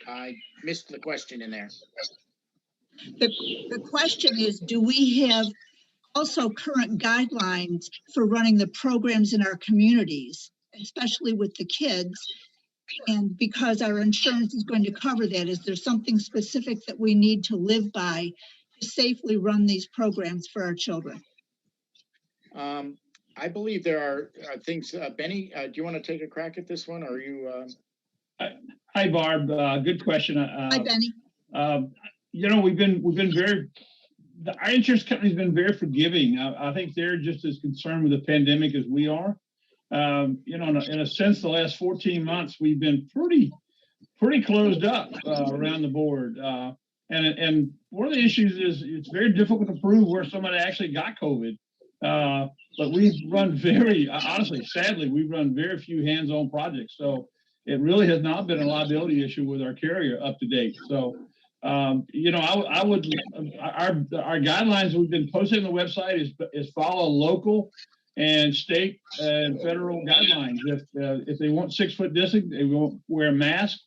I missed the question in there.
The question is, do we have also current guidelines for running the programs in our communities, especially with the kids? And because our insurance is going to cover that, is there something specific that we need to live by to safely run these programs for our children?
I believe there are things. Benny, do you want to take a crack at this one? Or are you?
Hi, Barb. Good question.
Hi, Benny.
You know, we've been very. Our insurance company's been very forgiving. I think they're just as concerned with the pandemic as we are. You know, in a sense, the last 14 months we've been pretty closed up around the board. And one of the issues is it's very difficult to prove where somebody actually got COVID. But we've run honestly, sadly, we've run very few hands-on projects. So it really has not been a liability issue with our carrier up to date. So, you know, our guidelines we've been posting on the website is follow local and state and federal guidelines. If they want 6 foot distance, they won't wear a mask.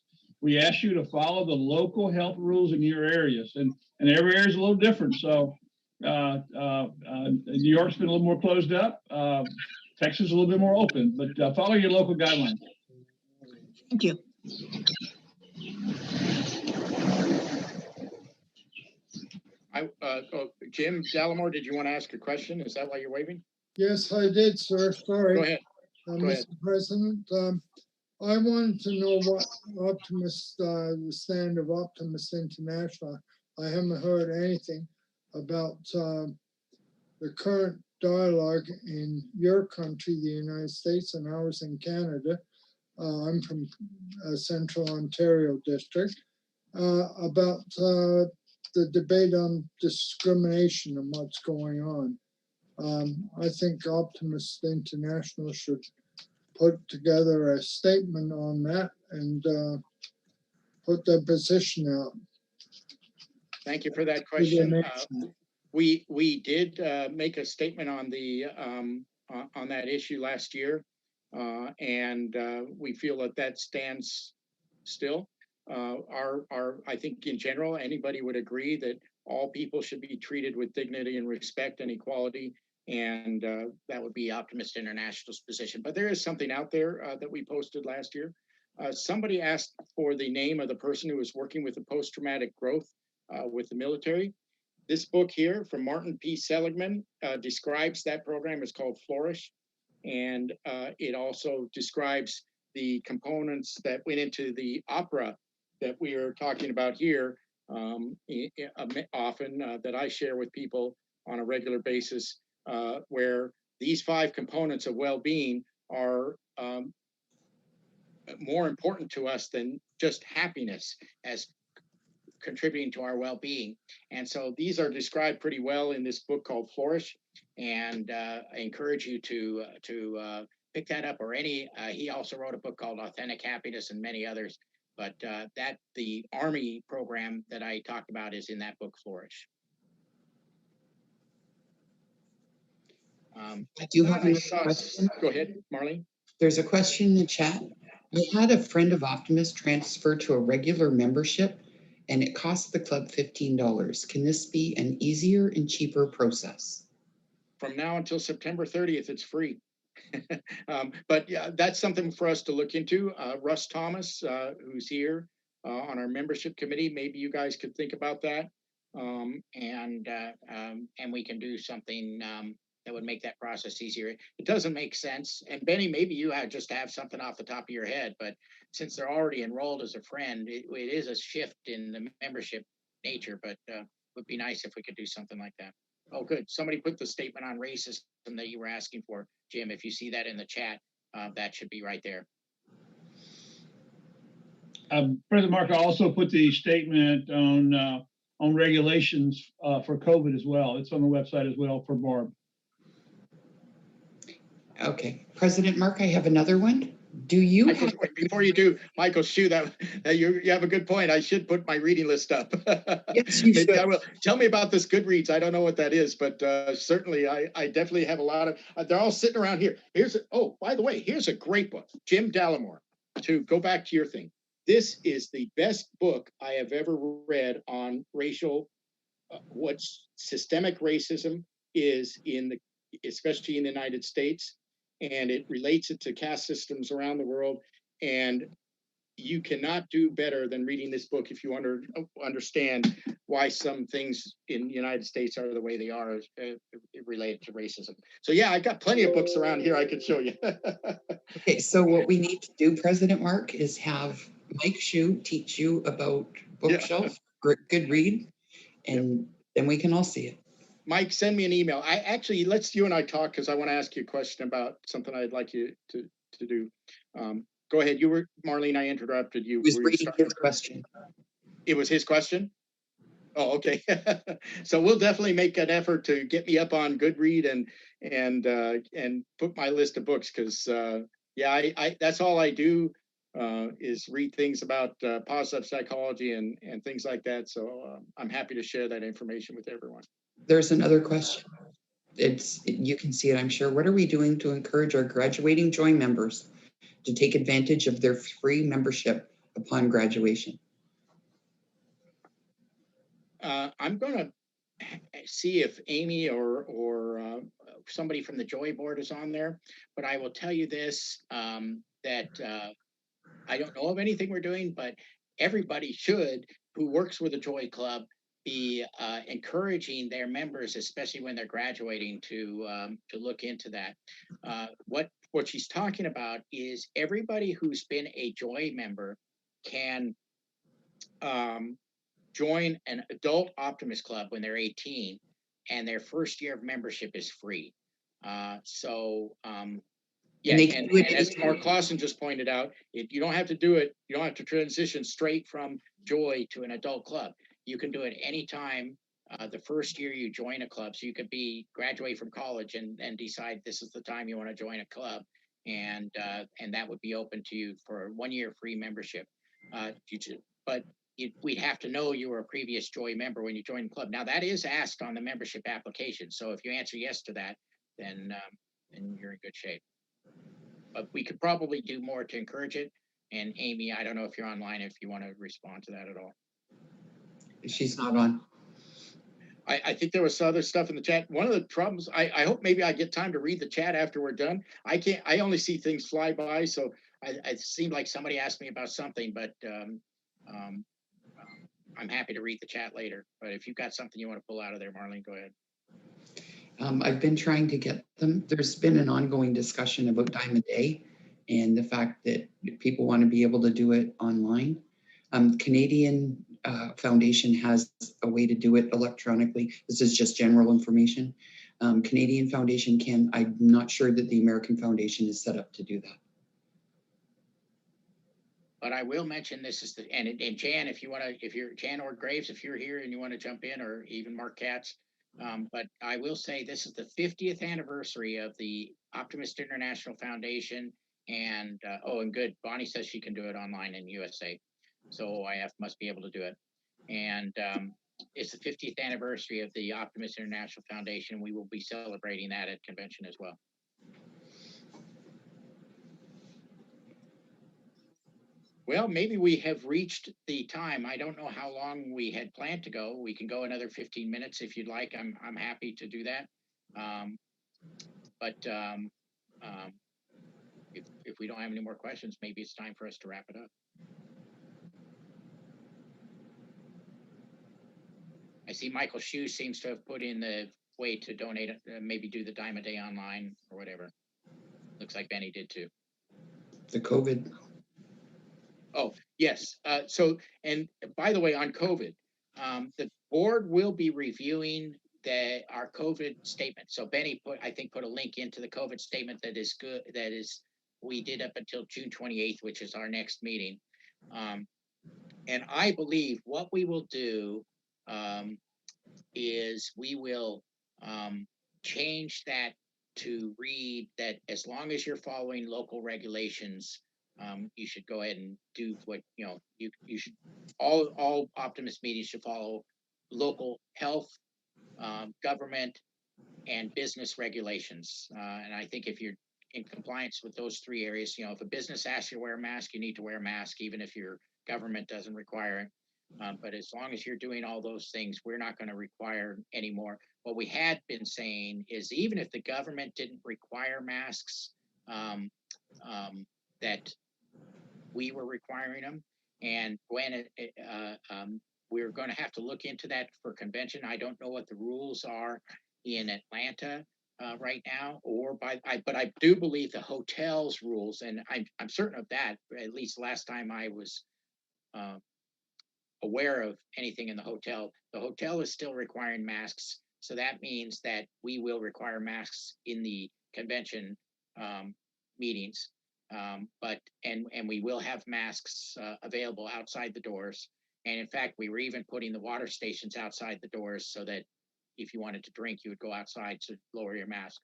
We ask you to follow the local health rules in your areas, and every area is a little different. So New York's been a little more closed up. Texas is a little bit more open, but follow your local guidelines.
Thank you.
Jim Dallimore, did you want to ask a question? Is that why you're waving?
Yes, I did, sir. Sorry.
Go ahead.
Mr. President, I wanted to know what Optimist, the stand of Optimist International. I haven't heard anything about the current dialogue in your country, the United States, and ours in Canada. I'm from Central Ontario District, about the debate on discrimination and what's going on. I think Optimist International should put together a statement on that and put their position out.
Thank you for that question. We did make a statement on the on that issue last year, and we feel that stands still. I think in general, anybody would agree that all people should be treated with dignity and respect and equality, and that would be Optimist International's position. But there is something out there that we posted last year. Somebody asked for the name of the person who was working with the post-traumatic growth with the military. This book here from Martin P. Seligman describes that program. It's called Flourish, and it also describes the components that went into the opera that we are talking about here often that I share with people on a regular basis, where these 5 components of well-being are more important to us than just happiness as contributing to our well-being. And so these are described pretty well in this book called Flourish, and I encourage you to pick that up, or any. He also wrote a book called Authentic Happiness and many others. But that the Army program that I talked about is in that book, Flourish.
I do have a question.
Go ahead, Marlene.
There's a question in the chat. I had a friend of Optimist transfer to a regular membership, and it cost the club $15. Can this be an easier and cheaper process?
From now until September 30th, it's free. But yeah, that's something for us to look into. Russ Thomas, who's here on our membership committee, maybe you guys could think about that. And we can do something that would make that process easier. It doesn't make sense. And Benny, maybe you just have something off the top of your head, but since they're already enrolled as a friend, it is a shift in the membership nature, but it would be nice if we could do something like that. Oh, good. Somebody put the statement on racism that you were asking for, Jim. If you see that in the chat, that should be right there.
President Mark, I also put the statement on regulations for COVID as well. It's on the website as well for Barb.
Okay, President Mark, I have another one. Do you have,
before you do, Michael, shoot, that you have a good point. I should put my reading list up.
Yes, you
Maybe
should.
I will. Tell me about this Goodreads. I don't know what that is, but certainly I definitely have a lot of. They're all sitting around here. Oh, by the way, here's a great book, Jim Dallimore. To go back to your thing, this is the best book I have ever read on racial, what systemic racism is especially in the United States. And it relates it to caste systems around the world. And you cannot do better than reading this book if you understand why some things in the United States are the way they are related to racism. So yeah, I got plenty of books around here I could show you.
Okay, so what we need to do, President Mark, is have Mike Shue teach you about Bookshelf, Good Read, and then we can all see it.
Mike, send me an email. Let's you and I talk, because I want to ask you a question about something I'd like you to do. Go ahead. You were, Marlene, I interrupted you.
He was reading his question.
It was his question? Oh, okay. So we'll definitely make an effort to get me up on Goodread and put my list of books, because I that's all I do is read things about positive psychology and things like that. So I'm happy to share that information with everyone.
There's another question. You can see it, I'm sure. What are we doing to encourage our graduating Joy members to take advantage of their free membership upon graduation?
I'm going to see if Amy or somebody from the Joy Board is on there, but I will tell you this, that I don't know of anything we're doing, but everybody should, who works with a Joy Club, be encouraging their members, especially when they're graduating, to look into that. What she's talking about is everybody who's been a Joy member can join an adult Optimist Club when they're 18, and their first year of membership is free. And as Mark Clausen just pointed out, you don't have to do it. You don't have to transition straight from Joy to an adult club. You can do it anytime the first year you join a club. So you could graduate from college and decide this is the time you want to join a club, and that would be open to you for 1 year free membership. We'd have to know you were a previous Joy member when you joined the club. Now that is asked on the membership application. So if you answer yes to that, then you're in good shape. But we could probably do more to encourage it. And Amy, I don't know if you're online, if you want to respond to that at all.
She's not on.
I think there was other stuff in the chat. One of the problems, I hope maybe I get time to read the chat after we're done. I only see things fly by. So it seemed like somebody asked me about something, but I'm happy to read the chat later. But if you've got something you want to pull out of there, Marlene, go ahead.
I've been trying to get them. There's been an ongoing discussion about Diamond A and the fact that people want to be able to do it online. Canadian Foundation has a way to do it electronically. This is just general information. Canadian Foundation can. I'm not sure that the American Foundation is set up to do that.
But I will mention this is and Jan, if you're Jan or Graves, if you're here and you want to jump in, or even Mark Katz. But I will say this is the 50th anniversary of the Optimist International Foundation. And and good, Bonnie says she can do it online in USA. So OIF must be able to do it. And it's the 50th anniversary of the Optimist International Foundation. We will be celebrating that at convention as well. Well, maybe we have reached the time. I don't know how long we had planned to go. We can go another 15 minutes if you'd like. I'm happy to do that. if we don't have any more questions, maybe it's time for us to wrap it up. I see Michael Shue seems to have put in the way to donate, maybe do the dime a day online or whatever. Looks like Benny did too.
The COVID.
Oh, yes. So, and by the way, on COVID, the board will be reviewing our COVID statement. So Benny I think put a link into the COVID statement that is good, we did up until June 28th, which is our next meeting. And I believe what we will do is we will change that to read that as long as you're following local regulations, you should go ahead and do what, you should, all Optimist meetings should follow local health, government, and business regulations. And I think if you're in compliance with those three areas, if a business asks you to wear a mask, you need to wear a mask, even if your government doesn't require it. But as long as you're doing all those things, we're not going to require anymore. What we had been saying is even if the government didn't require masks, that we were requiring them. And when we're going to have to look into that for convention. I don't know what the rules are in Atlanta right now, but I do believe the hotel's rules, and I'm certain of that. At least last time I was aware of anything in the hotel is still requiring masks. So that means that we will require masks in the convention meetings. But we will have masks available outside the doors. And in fact, we were even putting the water stations outside the doors so that if you wanted to drink, you would go outside to lower your mask.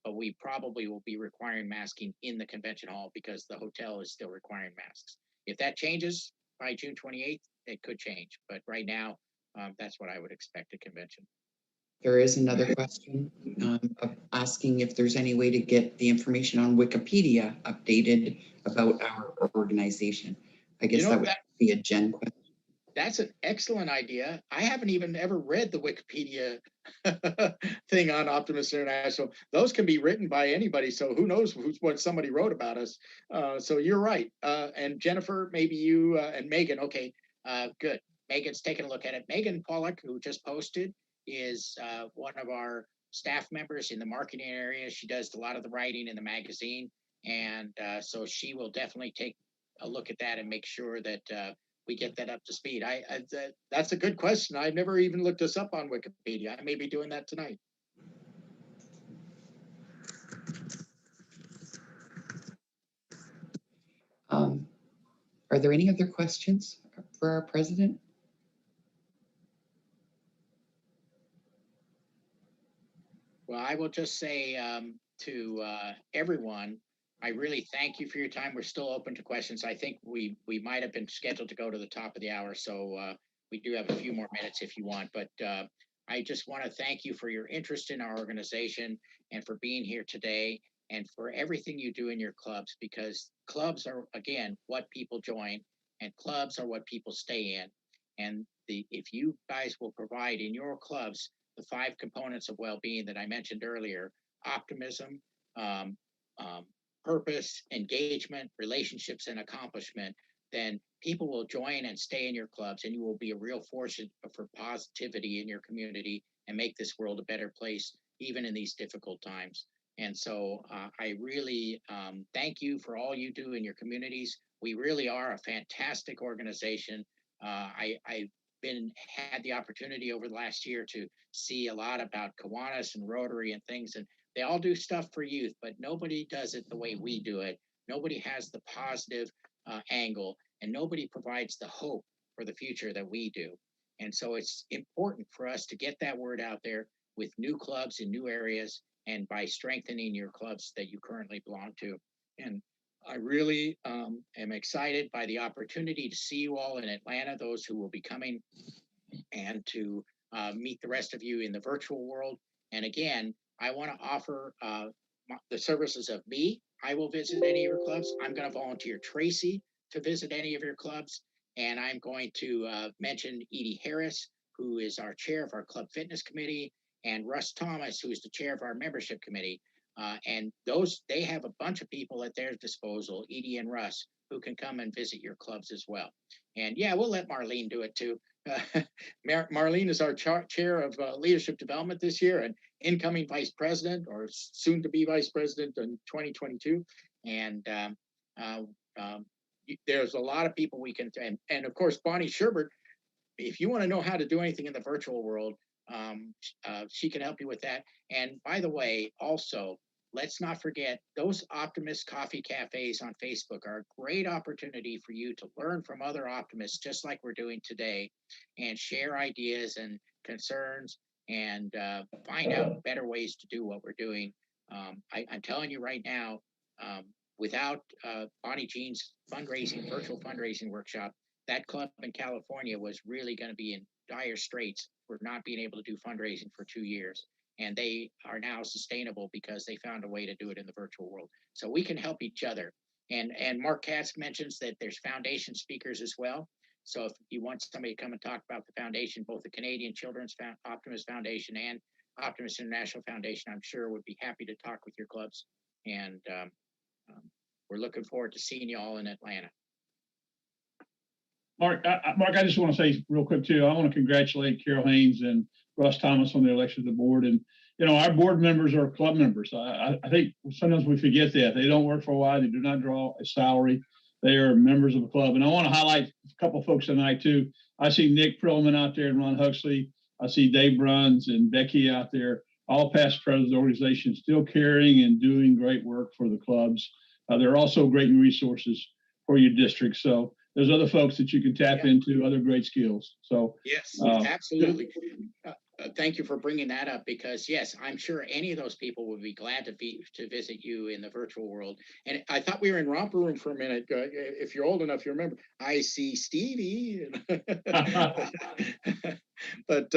But we probably will be requiring masking in the convention hall because the hotel is still requiring masks. If that changes by June 28th, it could change. But right now, that's what I would expect at convention.
There is another question asking if there's any way to get the information on Wikipedia updated about our organization. I guess that would be a Jen question.
That's an excellent idea. I haven't even ever read the Wikipedia thing on Optimist International. Those can be written by anybody, so who knows what somebody wrote about us. So you're right. And Jennifer, maybe you and Megan, okay, good. Megan's taking a look at it. Megan Pollock, who just posted, is one of our staff members in the marketing area. She does a lot of the writing in the magazine. And so she will definitely take a look at that and make sure that we get that up to speed. That's a good question. I've never even looked this up on Wikipedia. I may be doing that tonight.
Are there any other questions for our president?
Well, I will just say to everyone, I really thank you for your time. We're still open to questions. I think we might have been scheduled to go to the top of the hour, so we do have a few more minutes if you want. But I just want to thank you for your interest in our organization and for being here today and for everything you do in your clubs, because clubs are, again, what people join, and clubs are what people stay in. And if you guys will provide in your clubs the 5 components of well-being that I mentioned earlier: optimism, purpose, engagement, relationships, and accomplishment, then people will join and stay in your clubs, and you will be a real force for positivity in your community and make this world a better place, even in these difficult times. And so I really thank you for all you do in your communities. We really are a fantastic organization. I've had the opportunity over the last year to see a lot about Kiwanis and Rotary and things, and they all do stuff for youth, but nobody does it the way we do it. Nobody has the positive angle, and nobody provides the hope for the future that we do. And so it's important for us to get that word out there with new clubs in new areas and by strengthening your clubs that you currently belong to. And I really am excited by the opportunity to see you all in Atlanta, those who will be coming, and to meet the rest of you in the virtual world. And again, I want to offer the services of me. I will visit any of your clubs. I'm going to volunteer Tracy to visit any of your clubs. And I'm going to mention Edie Harris, who is our chair of our club fitness committee, and Russ Thomas, who is the chair of our membership committee. And they have a bunch of people at their disposal, Edie and Russ, who can come and visit your clubs as well. And yeah, we'll let Marlene do it too. Marlene is our chair of leadership development this year and incoming vice president, or soon to be vice president in 2022. And there's a lot of people we can, and of course, Bonnie Sherbert, if you want to know how to do anything in the virtual world, she can help you with that. And by the way, also, let's not forget those Optimist coffee cafes on Facebook are a great opportunity for you to learn from other optimists, just like we're doing today, and share ideas and concerns and find out better ways to do what we're doing. I'm telling you right now, without Bonnie Jean's virtual fundraising workshop, that club in California was really going to be in dire straits for not being able to do fundraising for 2 years. And they are now sustainable because they found a way to do it in the virtual world. So we can help each other. And Mark Katz mentions that there's foundation speakers as well. So if you want somebody to come and talk about the foundation, both the Canadian Children's Optimist Foundation and Optimist International Foundation, I'm sure would be happy to talk with your clubs. And we're looking forward to seeing you all in Atlanta.
Mark, I just want to say real quick too, I want to congratulate Carol Haynes and Russ Thomas on the election of the board. And, you know, our board members are club members. I think sometimes we forget that. They don't work for a while. They do not draw a salary. They are members of the club. And I want to highlight a couple of folks tonight too. I see Nick Prillman out there and Ron Huxley. I see Dave Bruns and Becky out there, all past presidents of the organization, still caring and doing great work for the clubs. They're also great resources for your district. So there's other folks that you can tap into, other great skills. So
yes, absolutely. Thank you for bringing that up, because yes, I'm sure any of those people would be glad to visit you in the virtual world. And I thought we were in Romper Room for a minute. If you're old enough, you remember. I see Stevie. But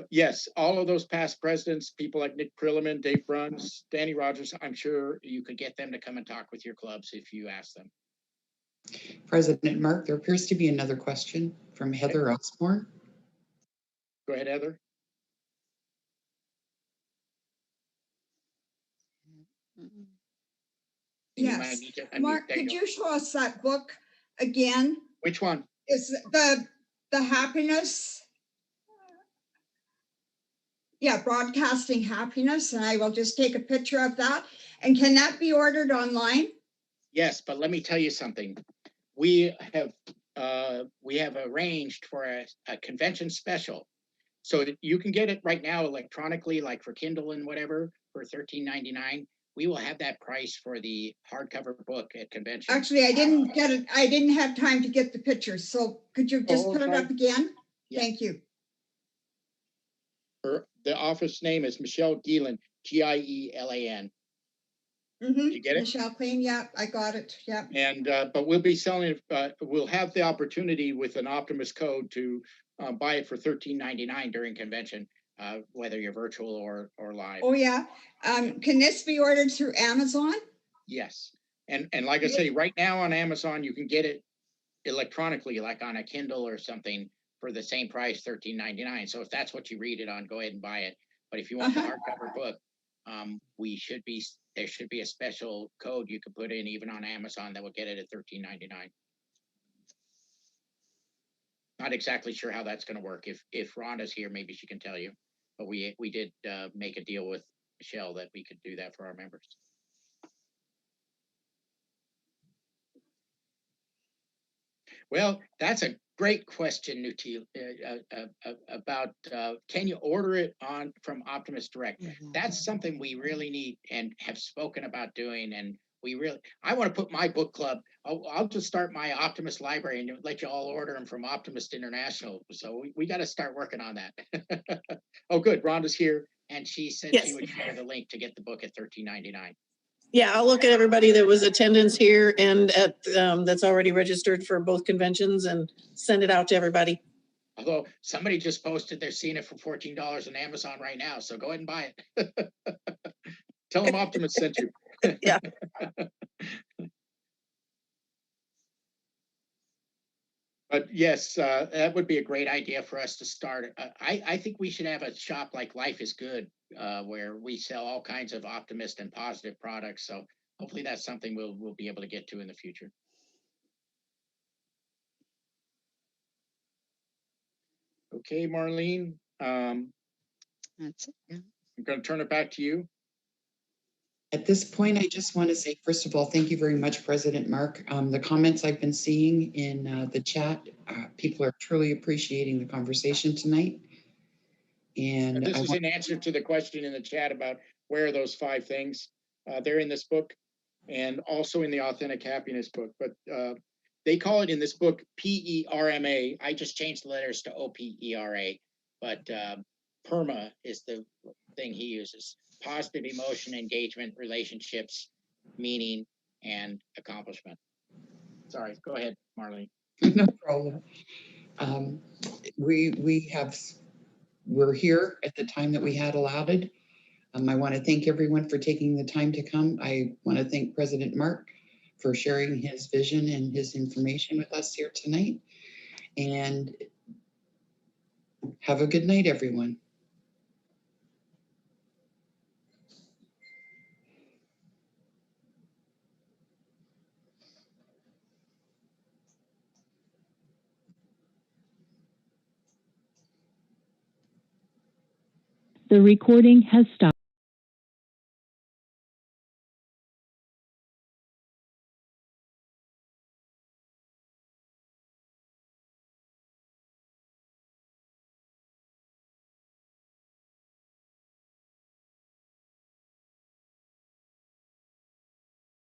yes, all of those past presidents, people like Nick Prillman, Dave Bruns, Danny Rogers, I'm sure you could get them to come and talk with your clubs if you ask them.
President Mark, there appears to be another question from Heather Osborne.
Go ahead, Heather.
Yes. Mark, could you show us that book again?
Which one?
Is the happiness? Yeah, broadcasting happiness, and I will just take a picture of that. And can that be ordered online?
Yes, but let me tell you something. We have arranged for a convention special, so you can get it right now electronically, like for Kindle and whatever, for $13.99. We will have that price for the hardcover book at convention.
Actually, I didn't get it. I didn't have time to get the pictures. So could you just put it up again? Yes. Thank you.
The office name is Michelle Gielan, Gielan.
Mm-hmm.
You get it?
Michelle Clean, yeah, I got it. Yeah.
And but we'll be selling it. We'll have the opportunity with an Optimist code to buy it for $13.99 during convention, whether you're virtual or live.
Oh yeah. Can this be ordered through Amazon?
Yes. And like I say, right now on Amazon you can get it electronically, like on a Kindle or something, for the same price, $13.99. So if that's what you read it on, go ahead and buy it. But if you want the hardcover book, there should be a special code you can put in even on Amazon that will get it at $13.99. Not exactly sure how that's going to work. If Rhonda's here, maybe she can tell you. But we did make a deal with Michelle that we could do that for our members. Well, that's a great question, Nutil, about can you order it from Optimist Direct? That's something we really need and have spoken about doing. And I want to put my book club. I'll just start my Optimist library and let you all order them from Optimist International. So we got to start working on that. Oh, good. Rhonda's here, and she said she would share the link to get the book at $13.99.
Yeah, I'll look at everybody that was attendance here and at that's already registered for both conventions and send it out to everybody.
Although somebody just posted they're seeing it for $14 on Amazon right now, so go ahead and buy it. Tell them Optimist sent you. But yes, that would be a great idea for us to start. I think we should have a shop like Life is Good, where we sell all kinds of optimist and positive products. So hopefully that's something we'll be able to get to in the future. Okay, Marlene.
That's it. Yeah.
I'm going to turn it back to you.
At this point, I just want to say, first of all, thank you very much, President Mark. The comments I've been seeing in the chat, people are truly appreciating the conversation tonight. And
This is in answer to the question in the chat about where are those 5 things. They're in this book and also in the Authentic Happiness book. But they call it in this book PERMA. I just changed the letters to OPERA. But PERMA is the thing he uses. Positive emotion, engagement, relationships, meaning, and accomplishment. Sorry, go ahead, Marlene.
No problem. We're here at the time that we had allotted. I want to thank everyone for taking the time to come. I want to thank President Mark for sharing his vision and his information with us here tonight. And have a good night, everyone.
The recording has stopped.